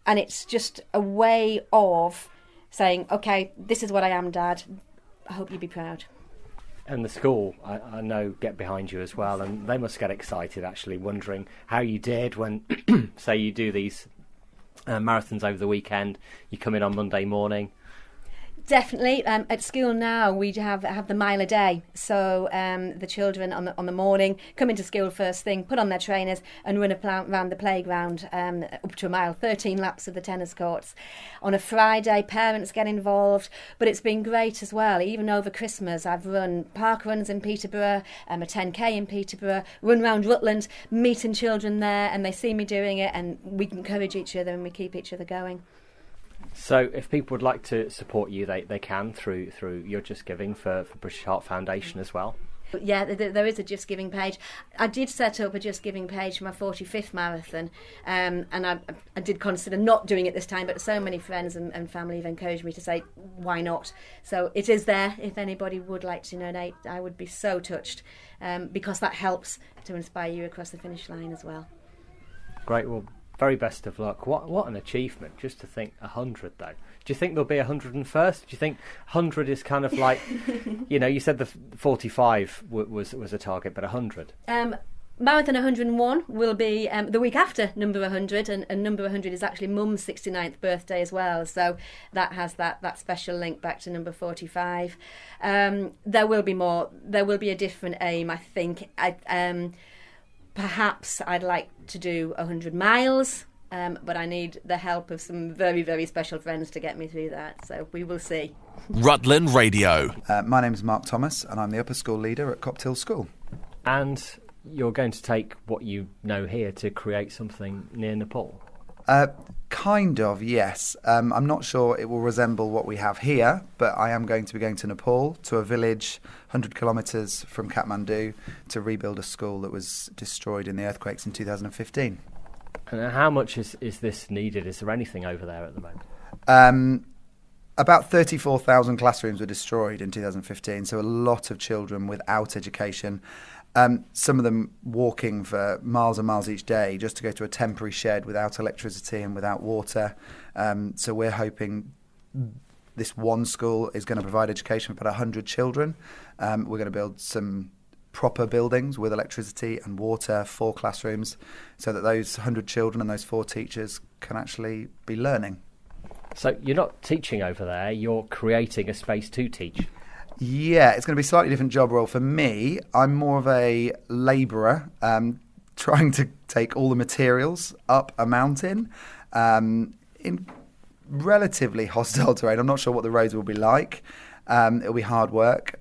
Speaker 17: it's just a way of saying, okay, this is what I am, Dad. I hope you'd be proud.
Speaker 2: And the school, I know, get behind you as well, and they must get excited, actually, wondering how you did when, say, you do these marathons over the weekend, you come in on Monday morning.
Speaker 17: Definitely. At school now we have the mile a day, so the children on the morning come into school first thing, put on their trainers and run around the playground up to a mile, 13 laps of the tennis courts. On a Friday parents get involved, but it's been great as well. Even over Christmas I've run park runs in Peterborough, a 10k in Peterborough, run round Rutland, meeting children there, and they see me doing it, and we encourage each other and we keep each other going.
Speaker 2: So if people would like to support you, they can through your Just Giving for British Heart Foundation as well.
Speaker 17: Yeah, there is a Just Giving page. I did set up a Just Giving page for my 45th marathon, and I did consider not doing it this time, but so many friends and family have encouraged me to say, why not? So it is there. If anybody would like to donate, I would be so touched, because that helps to inspire you across the finish line as well.
Speaker 2: Great. Well, very best of luck. What an achievement, just to think 100 though. Do you think there'll be 101st? Do you think 100 is kind of like, you said the 45 was a target, but 100?
Speaker 17: Marathon 101 will be the week after number 100, and number 100 is actually Mum's 69th birthday as well, so that has that special link back to number 45. There will be more. There will be a different aim, I think. Perhaps I'd like to do 100 miles, but I need the help of some very, very special friends to get me through that, so we will see.
Speaker 1: Rutland Radio.
Speaker 18: My name is Mark Thomas, and I'm the upper school leader at Coptill School.
Speaker 2: And you're going to take what you know here to create something near Nepal?
Speaker 18: Kind of, yes. I'm not sure it will resemble what we have here, but I am going to be going to Nepal, to a village 100 kilometres from Kathmandu, to rebuild a school that was destroyed in the earthquakes in 2015.
Speaker 2: And how much is this needed? Is there anything over there at the moment?
Speaker 18: About 34,000 classrooms were destroyed in 2015, so a lot of children without education. Some of them walking for miles and miles each day just to go to a temporary shed without electricity and without water. So we're hoping this one school is going to provide education for about 100 children. We're going to build some proper buildings with electricity and water, 4 classrooms, so that those 100 children and those 4 teachers can actually be learning.
Speaker 2: So you're not teaching over there, you're creating a space to teach.
Speaker 18: Yeah, it's going to be a slightly different job role for me. I'm more of a labourer, trying to take all the materials up a mountain in relatively hostile terrain. I'm not sure what the roads will be like. It'll be hard work.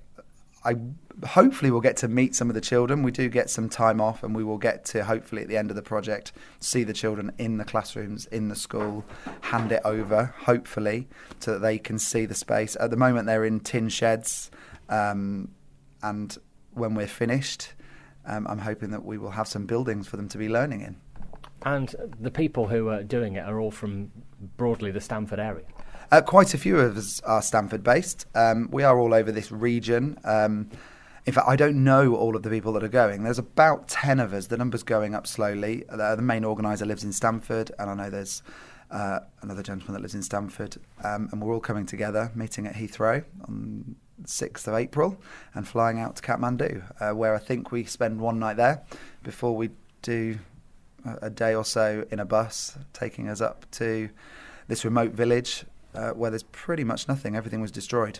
Speaker 18: Hopefully we'll get to meet some of the children. We do get some time off, and we will get to, hopefully at the end of the project, see the children in the classrooms, in the school, hand it over, hopefully, so that they can see the space. At the moment they're in tin sheds, and when we're finished, I'm hoping that we will have some buildings for them to be learning in.
Speaker 2: And the people who are doing it are all from broadly the Stamford area?
Speaker 18: Quite a few of us are Stamford-based. We are all over this region. In fact, I don't know all of the people that are going. There's about 10 of us. The number's going up slowly. The main organiser lives in Stamford, and I know there's another gentleman that lives in Stamford. And we're all coming together, meeting at Heathrow on the 6th of April and flying out to Kathmandu, where I think we spend one night there before we do a day or so in a bus, taking us up to this remote village where there's pretty much nothing. Everything was destroyed.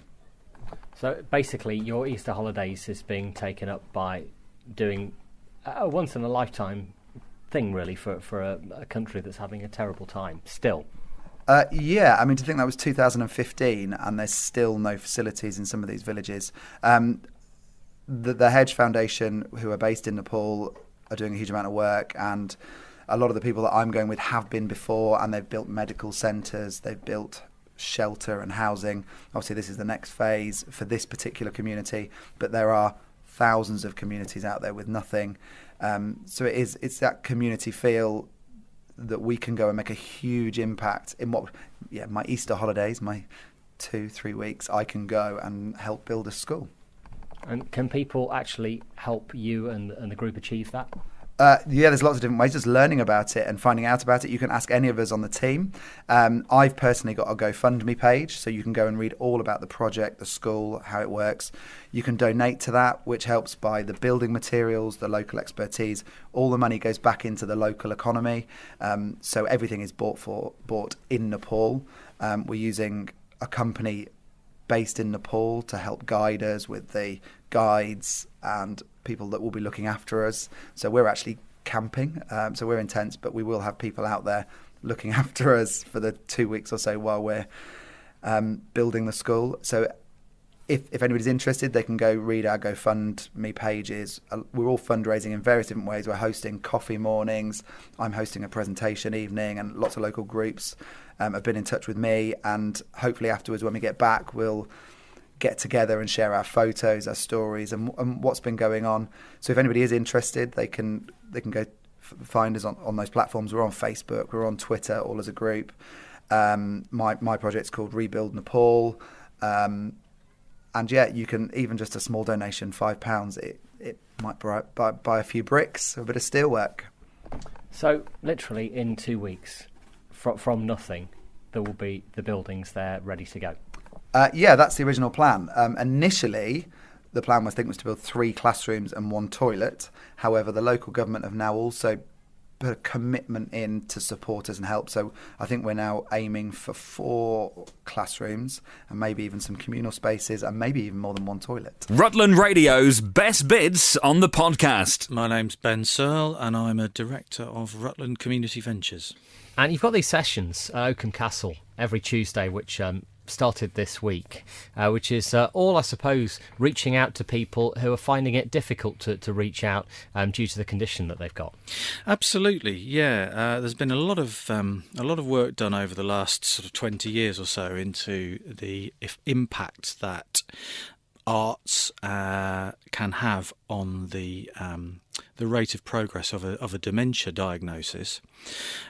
Speaker 2: So basically your Easter holidays is being taken up by doing a once-in-a-lifetime thing, really, for a country that's having a terrible time still.
Speaker 18: Yeah, I mean, to think that was 2015 and there's still no facilities in some of these villages. The Hedge Foundation, who are based in Nepal, are doing a huge amount of work, and a lot of the people that I'm going with have been before, and they've built medical centres, they've built shelter and housing. Obviously this is the next phase for this particular community, but there are thousands of communities out there with nothing. So it's that community feel that we can go and make a huge impact in my Easter holidays, my 2-3 weeks, I can go and help build a school.
Speaker 2: And can people actually help you and the group achieve that?
Speaker 18: Yeah, there's lots of different ways. Just learning about it and finding out about it. You can ask any of us on the team. I've personally got a GoFundMe page, so you can go and read all about the project, the school, how it works. You can donate to that, which helps buy the building materials, the local expertise. All the money goes back into the local economy. So everything is bought in Nepal. We're using a company based in Nepal to help guide us with the guides and people that will be looking after us. So we're actually camping, so we're in tents, but we will have people out there looking after us for the 2 weeks or so while we're building the school. So if anybody's interested, they can go read our GoFundMe pages. We're all fundraising in various different ways. We're hosting coffee mornings, I'm hosting a presentation evening, and lots of local groups have been in touch with me, and hopefully afterwards when we get back we'll get together and share our photos, our stories, and what's been going on. So if anybody is interested, they can go find us on those platforms. We're on Facebook, we're on Twitter, all as a group. My project's called Rebuild Nepal, and yeah, you can, even just a small donation, £5, it might buy a few bricks, a bit of steelwork.
Speaker 2: So literally in 2 weeks, from nothing, there will be the buildings there ready to go.
Speaker 18: Yeah, that's the original plan. Initially, the plan was to build 3 classrooms and 1 toilet. However, the local government have now also put a commitment in to support us and help. So I think we're now aiming for 4 classrooms and maybe even some communal spaces and maybe even more than 1 toilet.
Speaker 1: Rutland Radio's best bits on the podcast.
Speaker 16: My name's Ben Searle and I'm a director of Rutland Community Ventures.
Speaker 2: And you've got these sessions at Oakham Castle every Tuesday, which started this week, which is all, I suppose, reaching out to people who are finding it difficult to reach out due to the condition that they've got.
Speaker 16: Absolutely, yeah. There's been a lot of work done over the last sort of 20 years or so into the impact that arts can have on the rate of progress of a dementia diagnosis.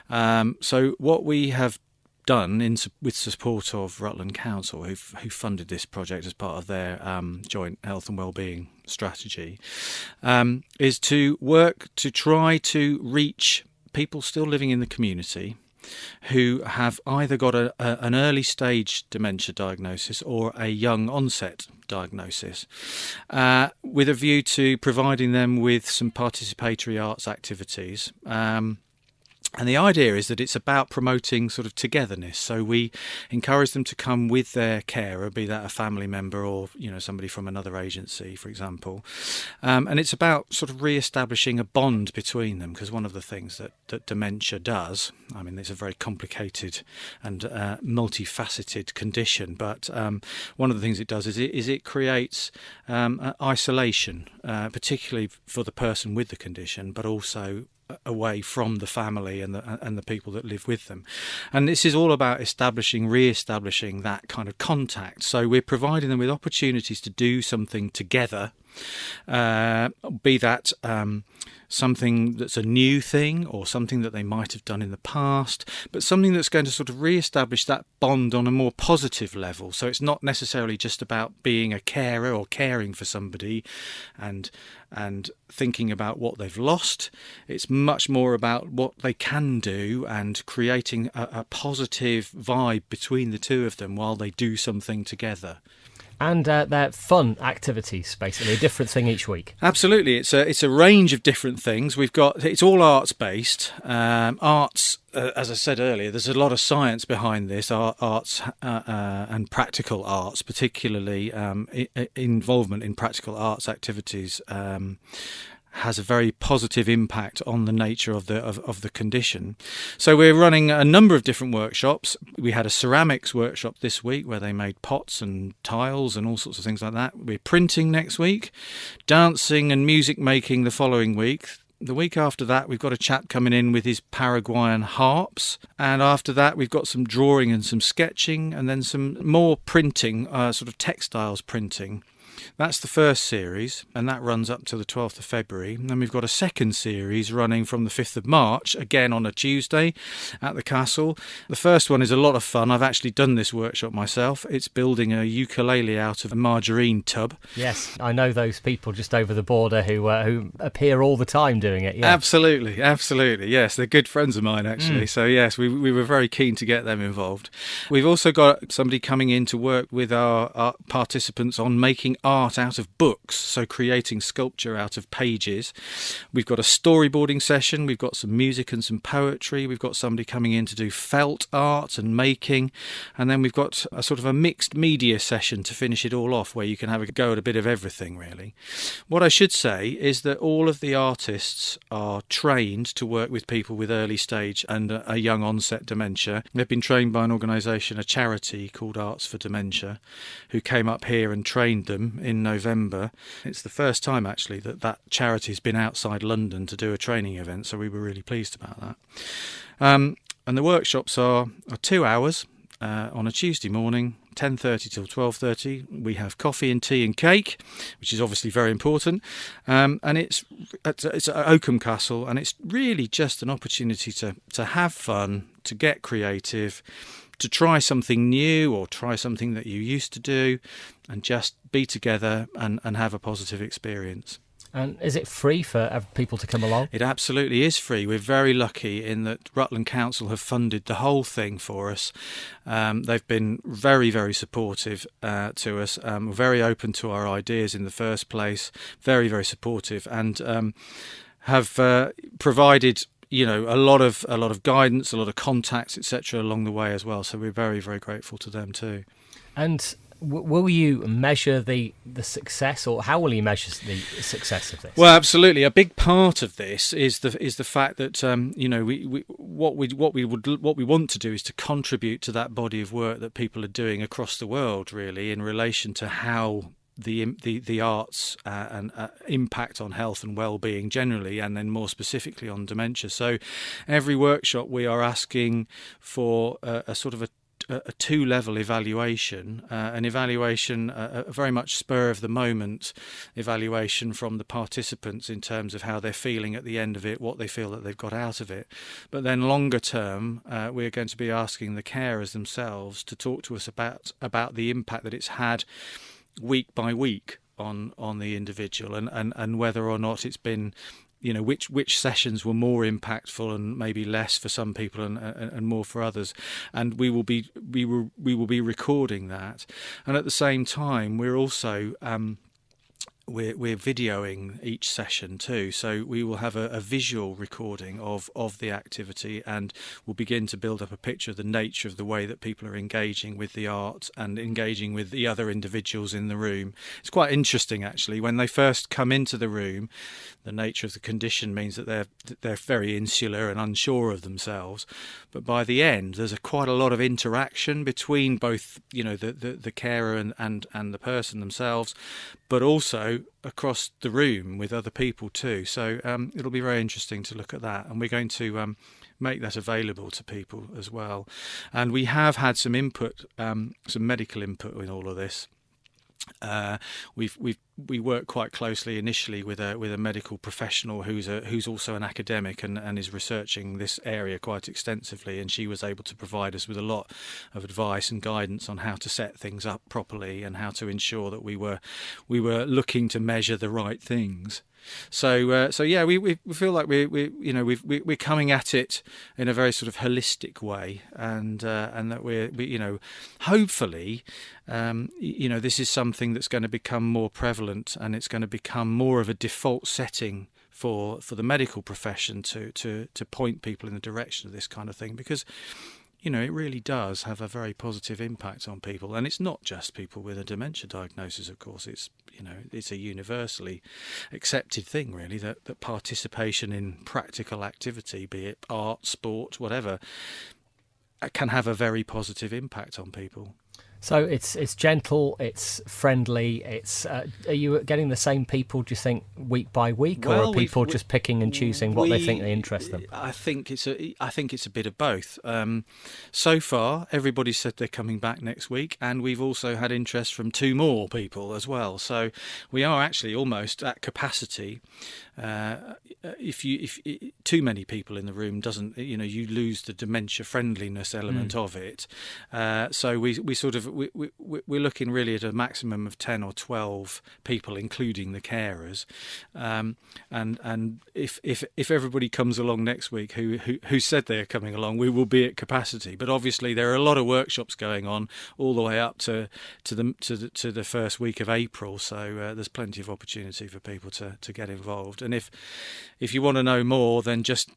Speaker 16: So what we have done with support of Rutland Council, who funded this project as part of their joint health and wellbeing strategy, is to work to try to reach people still living in the community who have either got an early stage dementia diagnosis or a young onset diagnosis, with a view to providing them with some participatory arts activities
Speaker 19: And the idea is that it's about promoting sort of togetherness. So we encourage them to come with their carer, be that a family member or, somebody from another agency, for example. And it's about sort of re-establishing a bond between them, because one of the things that dementia does, I mean, it's a very complicated and multifaceted condition, but one of the things it does is it creates isolation, particularly for the person with the condition, but also away from the family and the people that live with them. And this is all about re-establishing that kind of contact. So we're providing them with opportunities to do something together, be that something that's a new thing or something that they might have done in the past, but something that's going to sort of re-establish that bond on a more positive level. So it's not necessarily just about being a carer or caring for somebody and thinking about what they've lost. It's much more about what they can do and creating a positive vibe between the two of them while they do something together.
Speaker 2: And they're fun activities, basically, a different thing each week.
Speaker 19: Absolutely, it's a range of different things. It's all arts based. Arts, as I said earlier, there's a lot of science behind this. Arts and practical arts, particularly involvement in practical arts activities, has a very positive impact on the nature of the condition. So we're running a number of different workshops. We had a ceramics workshop this week where they made pots and tiles and all sorts of things like that. We're printing next week, dancing and music making the following week. The week after that, we've got a chap coming in with his Paraguayan harps. And after that, we've got some drawing and some sketching, and then some more printing, sort of textiles printing. That's the first series, and that runs up to the 12th of February. And then we've got a second series running from the 5th of March, again on a Tuesday at the castle. The first one is a lot of fun. I've actually done this workshop myself. It's building a ukulele out of a margarine tub.
Speaker 2: Yes, I know those people just over the border who appear all the time doing it. Yeah.
Speaker 19: Absolutely. Yes, they're good friends of mine, actually. So, yes, we were very keen to get them involved. We've also got somebody coming in to work with our participants on making art out of books, so creating sculpture out of pages. We've got a storyboarding session, we've got some music and some poetry, we've got somebody coming in to do felt art and making, and then we've got a sort of a mixed media session to finish it all off, where you can have a go at a bit of everything, really. What I should say is that all of the artists are trained to work with people with early stage and a young onset dementia. They've been trained by an organisation, a charity called Arts for Dementia, who came up here and trained them in November. It's the first time actually that charity's been outside London to do a training event, so we were really pleased about that. And the workshops are 2 hours on a Tuesday morning, 10:30 till 12:30. We have coffee and tea and cake, which is obviously very important. And it's at Oakham Castle, and it's really just an opportunity to have fun, to get creative, to try something new or try something that you used to do, and just be together and have a positive experience.
Speaker 2: And is it free for people to come along?
Speaker 19: It absolutely is free. We're very lucky in that Rutland Council have funded the whole thing for us. They've been very, very supportive to us, very open to our ideas in the first place, very, very supportive, and have provided a lot of guidance, a lot of contacts, etc. along the way as well. So we're very, very grateful to them too.
Speaker 2: And will you measure the success, or how will you measure the success of this?
Speaker 19: Well, absolutely. A big part of this is the fact that what we want to do is to contribute to that body of work that people are doing across the world, really, in relation to how the arts and impact on health and well-being generally, and then more specifically on dementia. So every workshop we are asking for a sort of a two-level evaluation, an evaluation, a very much spur of the moment evaluation from the participants in terms of how they're feeling at the end of it, what they feel that they've got out of it. But then longer term, we're going to be asking the carers themselves to talk to us about the impact that it's had week by week on the individual, and whether or not it's been, which sessions were more impactful and maybe less for some people and more for others. And we will be recording that. And at the same time, we're also we're videoing each session too, so we will have a visual recording of the activity, and we'll begin to build up a picture of the nature of the way that people are engaging with the art and engaging with the other individuals in the room. It's quite interesting actually. When they first come into the room, the nature of the condition means that they're very insular and unsure of themselves, but by the end there's quite a lot of interaction between both, the carer and the person themselves, but also across the room with other people too. So it'll be very interesting to look at that, and we're going to make that available to people as well. And we have had some input, some medical input in all of this. We work quite closely initially with a medical professional who's also an academic and is researching this area quite extensively, and she was able to provide us with a lot of advice and guidance on how to set things up properly and how to ensure that we were looking to measure the right things. So yeah, we feel like we're coming at it in a very sort of holistic way, and that we hopefully this is something that's going to become more prevalent, and it's going to become more of a default setting for the medical profession to point people in the direction of this kind of thing, because it really does have a very positive impact on people. And it's not just people with a dementia diagnosis, of course. It's a universally accepted thing, really, that participation in practical activity, be it art, sport, whatever, can have a very positive impact on people.
Speaker 2: So it's gentle, it's friendly. It's are you getting the same people, do you think, week by week, or are people just picking and choosing what they think they interest them?
Speaker 19: I think it's a bit of both. So far, everybody said they're coming back next week, and we've also had interest from 2 more people as well. So we are actually almost at capacity. If too many people in the room doesn't, you lose the dementia friendliness element of it. So we're looking really at a maximum of 10 or 12 people, including the carers. And if everybody comes along next week who said they're coming along, we will be at capacity. But obviously there are a lot of workshops going on all the way up to the first week of April. So there's plenty of opportunity for people to get involved. And if you want to know more, then just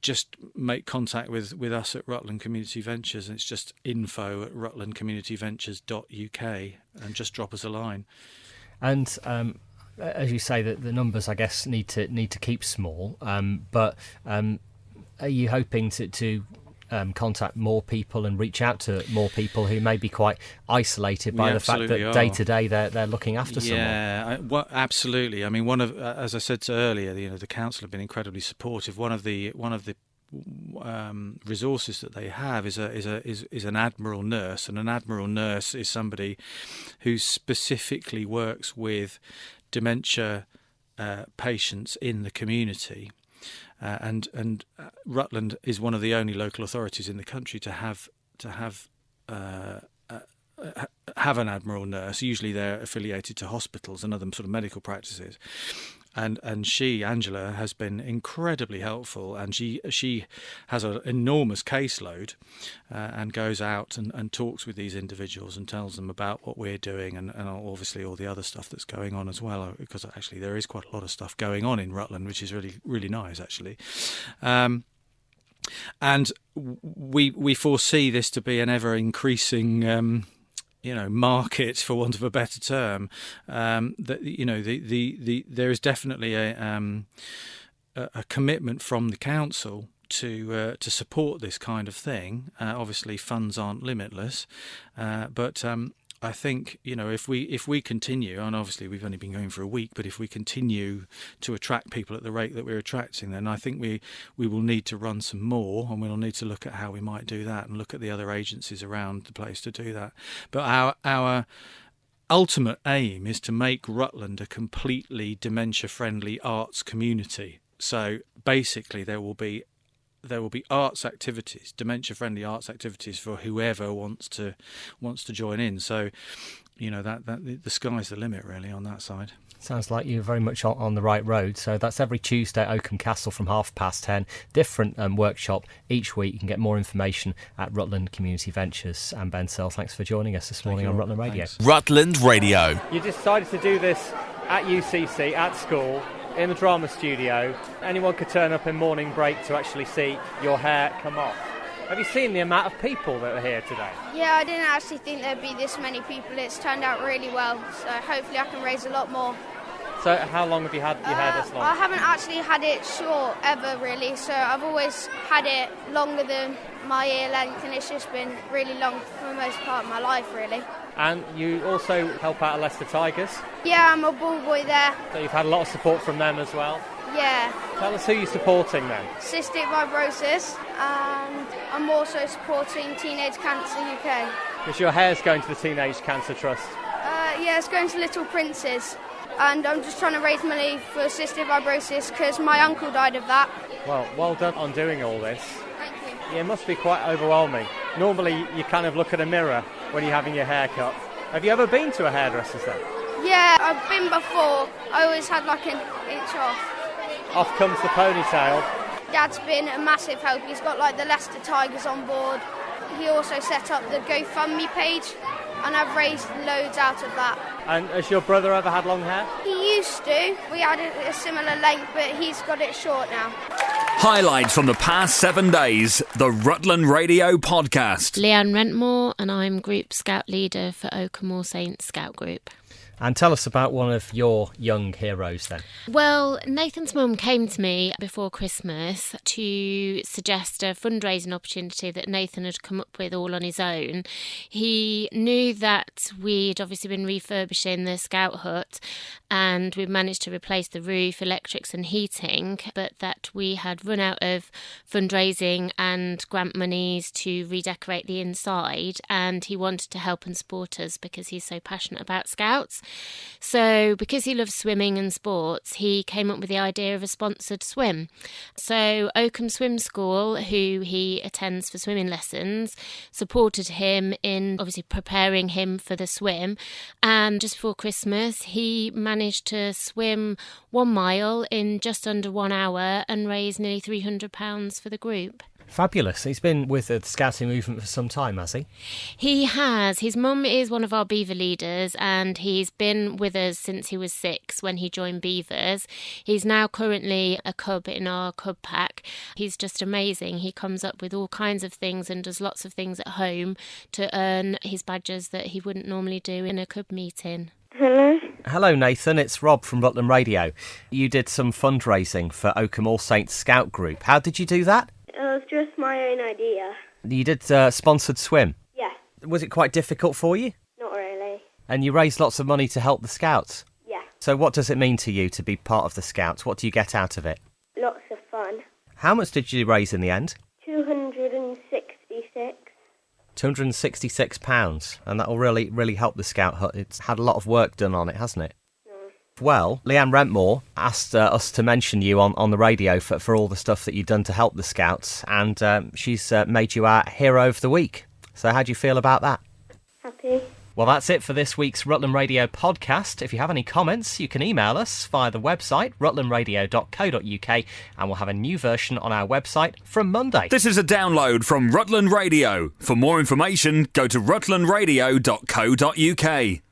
Speaker 19: make contact with us at Rutland Community Ventures, and it's just info@rutlandcommunityventures.uk, and just drop us a line.
Speaker 2: And as you say, that the numbers, I guess, need to keep small. But are you hoping to contact more people and reach out to more people who may be quite isolated by the fact that day to day they're looking after someone?
Speaker 19: Yeah, absolutely. I mean, as I said earlier, the council have been incredibly supportive. One of the resources that they have is an admiral nurse, and an admiral nurse is somebody who specifically works with dementia patients in the community. And Rutland is one of the only local authorities in the country to have an admiral nurse. Usually they're affiliated to hospitals and other sort of medical practices. And she, Angela, has been incredibly helpful, and she has an enormous caseload and goes out and talks with these individuals and tells them about what we're doing and obviously all the other stuff that's going on as well, because actually there is quite a lot of stuff going on in Rutland, which is really, really nice, actually. And we foresee this to be an ever-increasing market, for want of a better term. That there is definitely a commitment from the council to support this kind of thing. Obviously, funds aren't limitless, but I think if we continue, and obviously we've only been going for a week, but if we continue to attract people at the rate that we're attracting, then I think we will need to run some more, and we'll need to look at how we might do that and look at the other agencies around the place to do that. But our ultimate aim is to make Rutland a completely dementia-friendly arts community. So basically there will be arts activities, dementia-friendly arts activities for whoever wants to join in. So, that the sky's the limit really on that side.
Speaker 2: Sounds like you're very much on the right road. So that's every Tuesday at Oakham Castle from 10:30. Different workshop each week. You can get more information at Rutland Community Ventures. And Ben Searle, thanks for joining us this morning on Rutland Radio.
Speaker 1: Rutland Radio.
Speaker 2: You decided to do this at UCC, at school, in the drama studio. Anyone could turn up in morning break to actually see your hair come off. Have you seen the amount of people that are here today?
Speaker 20: Yeah, I didn't actually think there'd be this many people. It's turned out really well, so hopefully I can raise a lot more.
Speaker 2: So how long have you had your hair this long?
Speaker 20: I haven't actually had it short ever, really, so I've always had it longer than my ear length, and it's just been really long for the most part of my life, really.
Speaker 2: And you also help out at Leicester Tigers.
Speaker 20: Yeah, I'm a ball boy there.
Speaker 2: So you've had a lot of support from them as well.
Speaker 20: Yeah.
Speaker 2: Tell us who you're supporting then.
Speaker 20: Cystic fibrosis, and I'm also supporting Teenage Cancer UK.
Speaker 2: Because your hair's going to the Teenage Cancer Trust.
Speaker 20: Yeah, it's going to Little Princes, and I'm just trying to raise money for cystic fibrosis because my uncle died of that.
Speaker 2: Well done on doing all this.
Speaker 20: Thank you.
Speaker 2: Yeah, it must be quite overwhelming. Normally you kind of look at a mirror when you're having your hair cut. Have you ever been to a hairdresser's then?
Speaker 20: Yeah, I've been before. I always had like an inch off.
Speaker 2: Off comes the ponytail.
Speaker 20: Dad's been a massive help. He's got like the Leicester Tigers on board. He also set up the GoFundMe page, and I've raised loads out of that.
Speaker 2: And has your brother ever had long hair?
Speaker 20: He used to. We had a similar length, but he's got it short now.
Speaker 1: Highlights from the past 7 days, the Rutland Radio Podcast.
Speaker 21: Leanne Rentmore, and I'm Group Scout Leader for Oakham All Saints Scout Group.
Speaker 2: And tell us about one of your young heroes then.
Speaker 21: Well, Nathan's mum came to me before Christmas to suggest a fundraising opportunity that Nathan had come up with all on his own. He knew that we'd obviously been refurbishing the Scout hut and we'd managed to replace the roof, electrics and heating, but that we had run out of fundraising and grant monies to redecorate the inside, and he wanted to help and support us because he's so passionate about Scouts. So because he loves swimming and sports, he came up with the idea of a sponsored swim. So Oakham Swim School, who he attends for swimming lessons, supported him in obviously preparing him for the swim. And just before Christmas, he managed to swim 1 mile in just under 1 hour and raise nearly £300 for the group.
Speaker 2: Fabulous. He's been with the Scouting movement for some time, has he?
Speaker 21: He has. His mum is one of our Beaver leaders and he's been with us since he was 6 when he joined Beavers. He's now currently a cub in our cub pack. He's just amazing. He comes up with all kinds of things and does lots of things at home to earn his badges that he wouldn't normally do in a cub meeting.
Speaker 22: Hello.
Speaker 2: Hello, Nathan. It's Rob from Rutland Radio. You did some fundraising for Oakham All Saints Scout Group. How did you do that?
Speaker 22: It was just my own idea.
Speaker 2: You did sponsored swim?
Speaker 22: Yeah.
Speaker 2: Was it quite difficult for you?
Speaker 22: Not really.
Speaker 2: And you raised lots of money to help the Scouts?
Speaker 22: Yeah.
Speaker 2: So what does it mean to you to be part of the Scouts? What do you get out of it?
Speaker 22: Lots of fun.
Speaker 2: How much did you raise in the end?
Speaker 22: £266.
Speaker 2: £266, and that will really help the Scout hut. It's had a lot of work done on it, hasn't it? Well, Leanne Rentmore asked us to mention you on the radio for all the stuff that you've done to help the Scouts, and she's made you our Hero of the Week. So how do you feel about that?
Speaker 22: Happy.
Speaker 2: Well, that's it for this week's Rutland Radio podcast. If you have any comments, you can email us via the website, rutlandradio.co.uk, and we'll have a new version on our website from Monday.
Speaker 1: This is a download from Rutland Radio. For more information, go to rutlandradio.co.uk.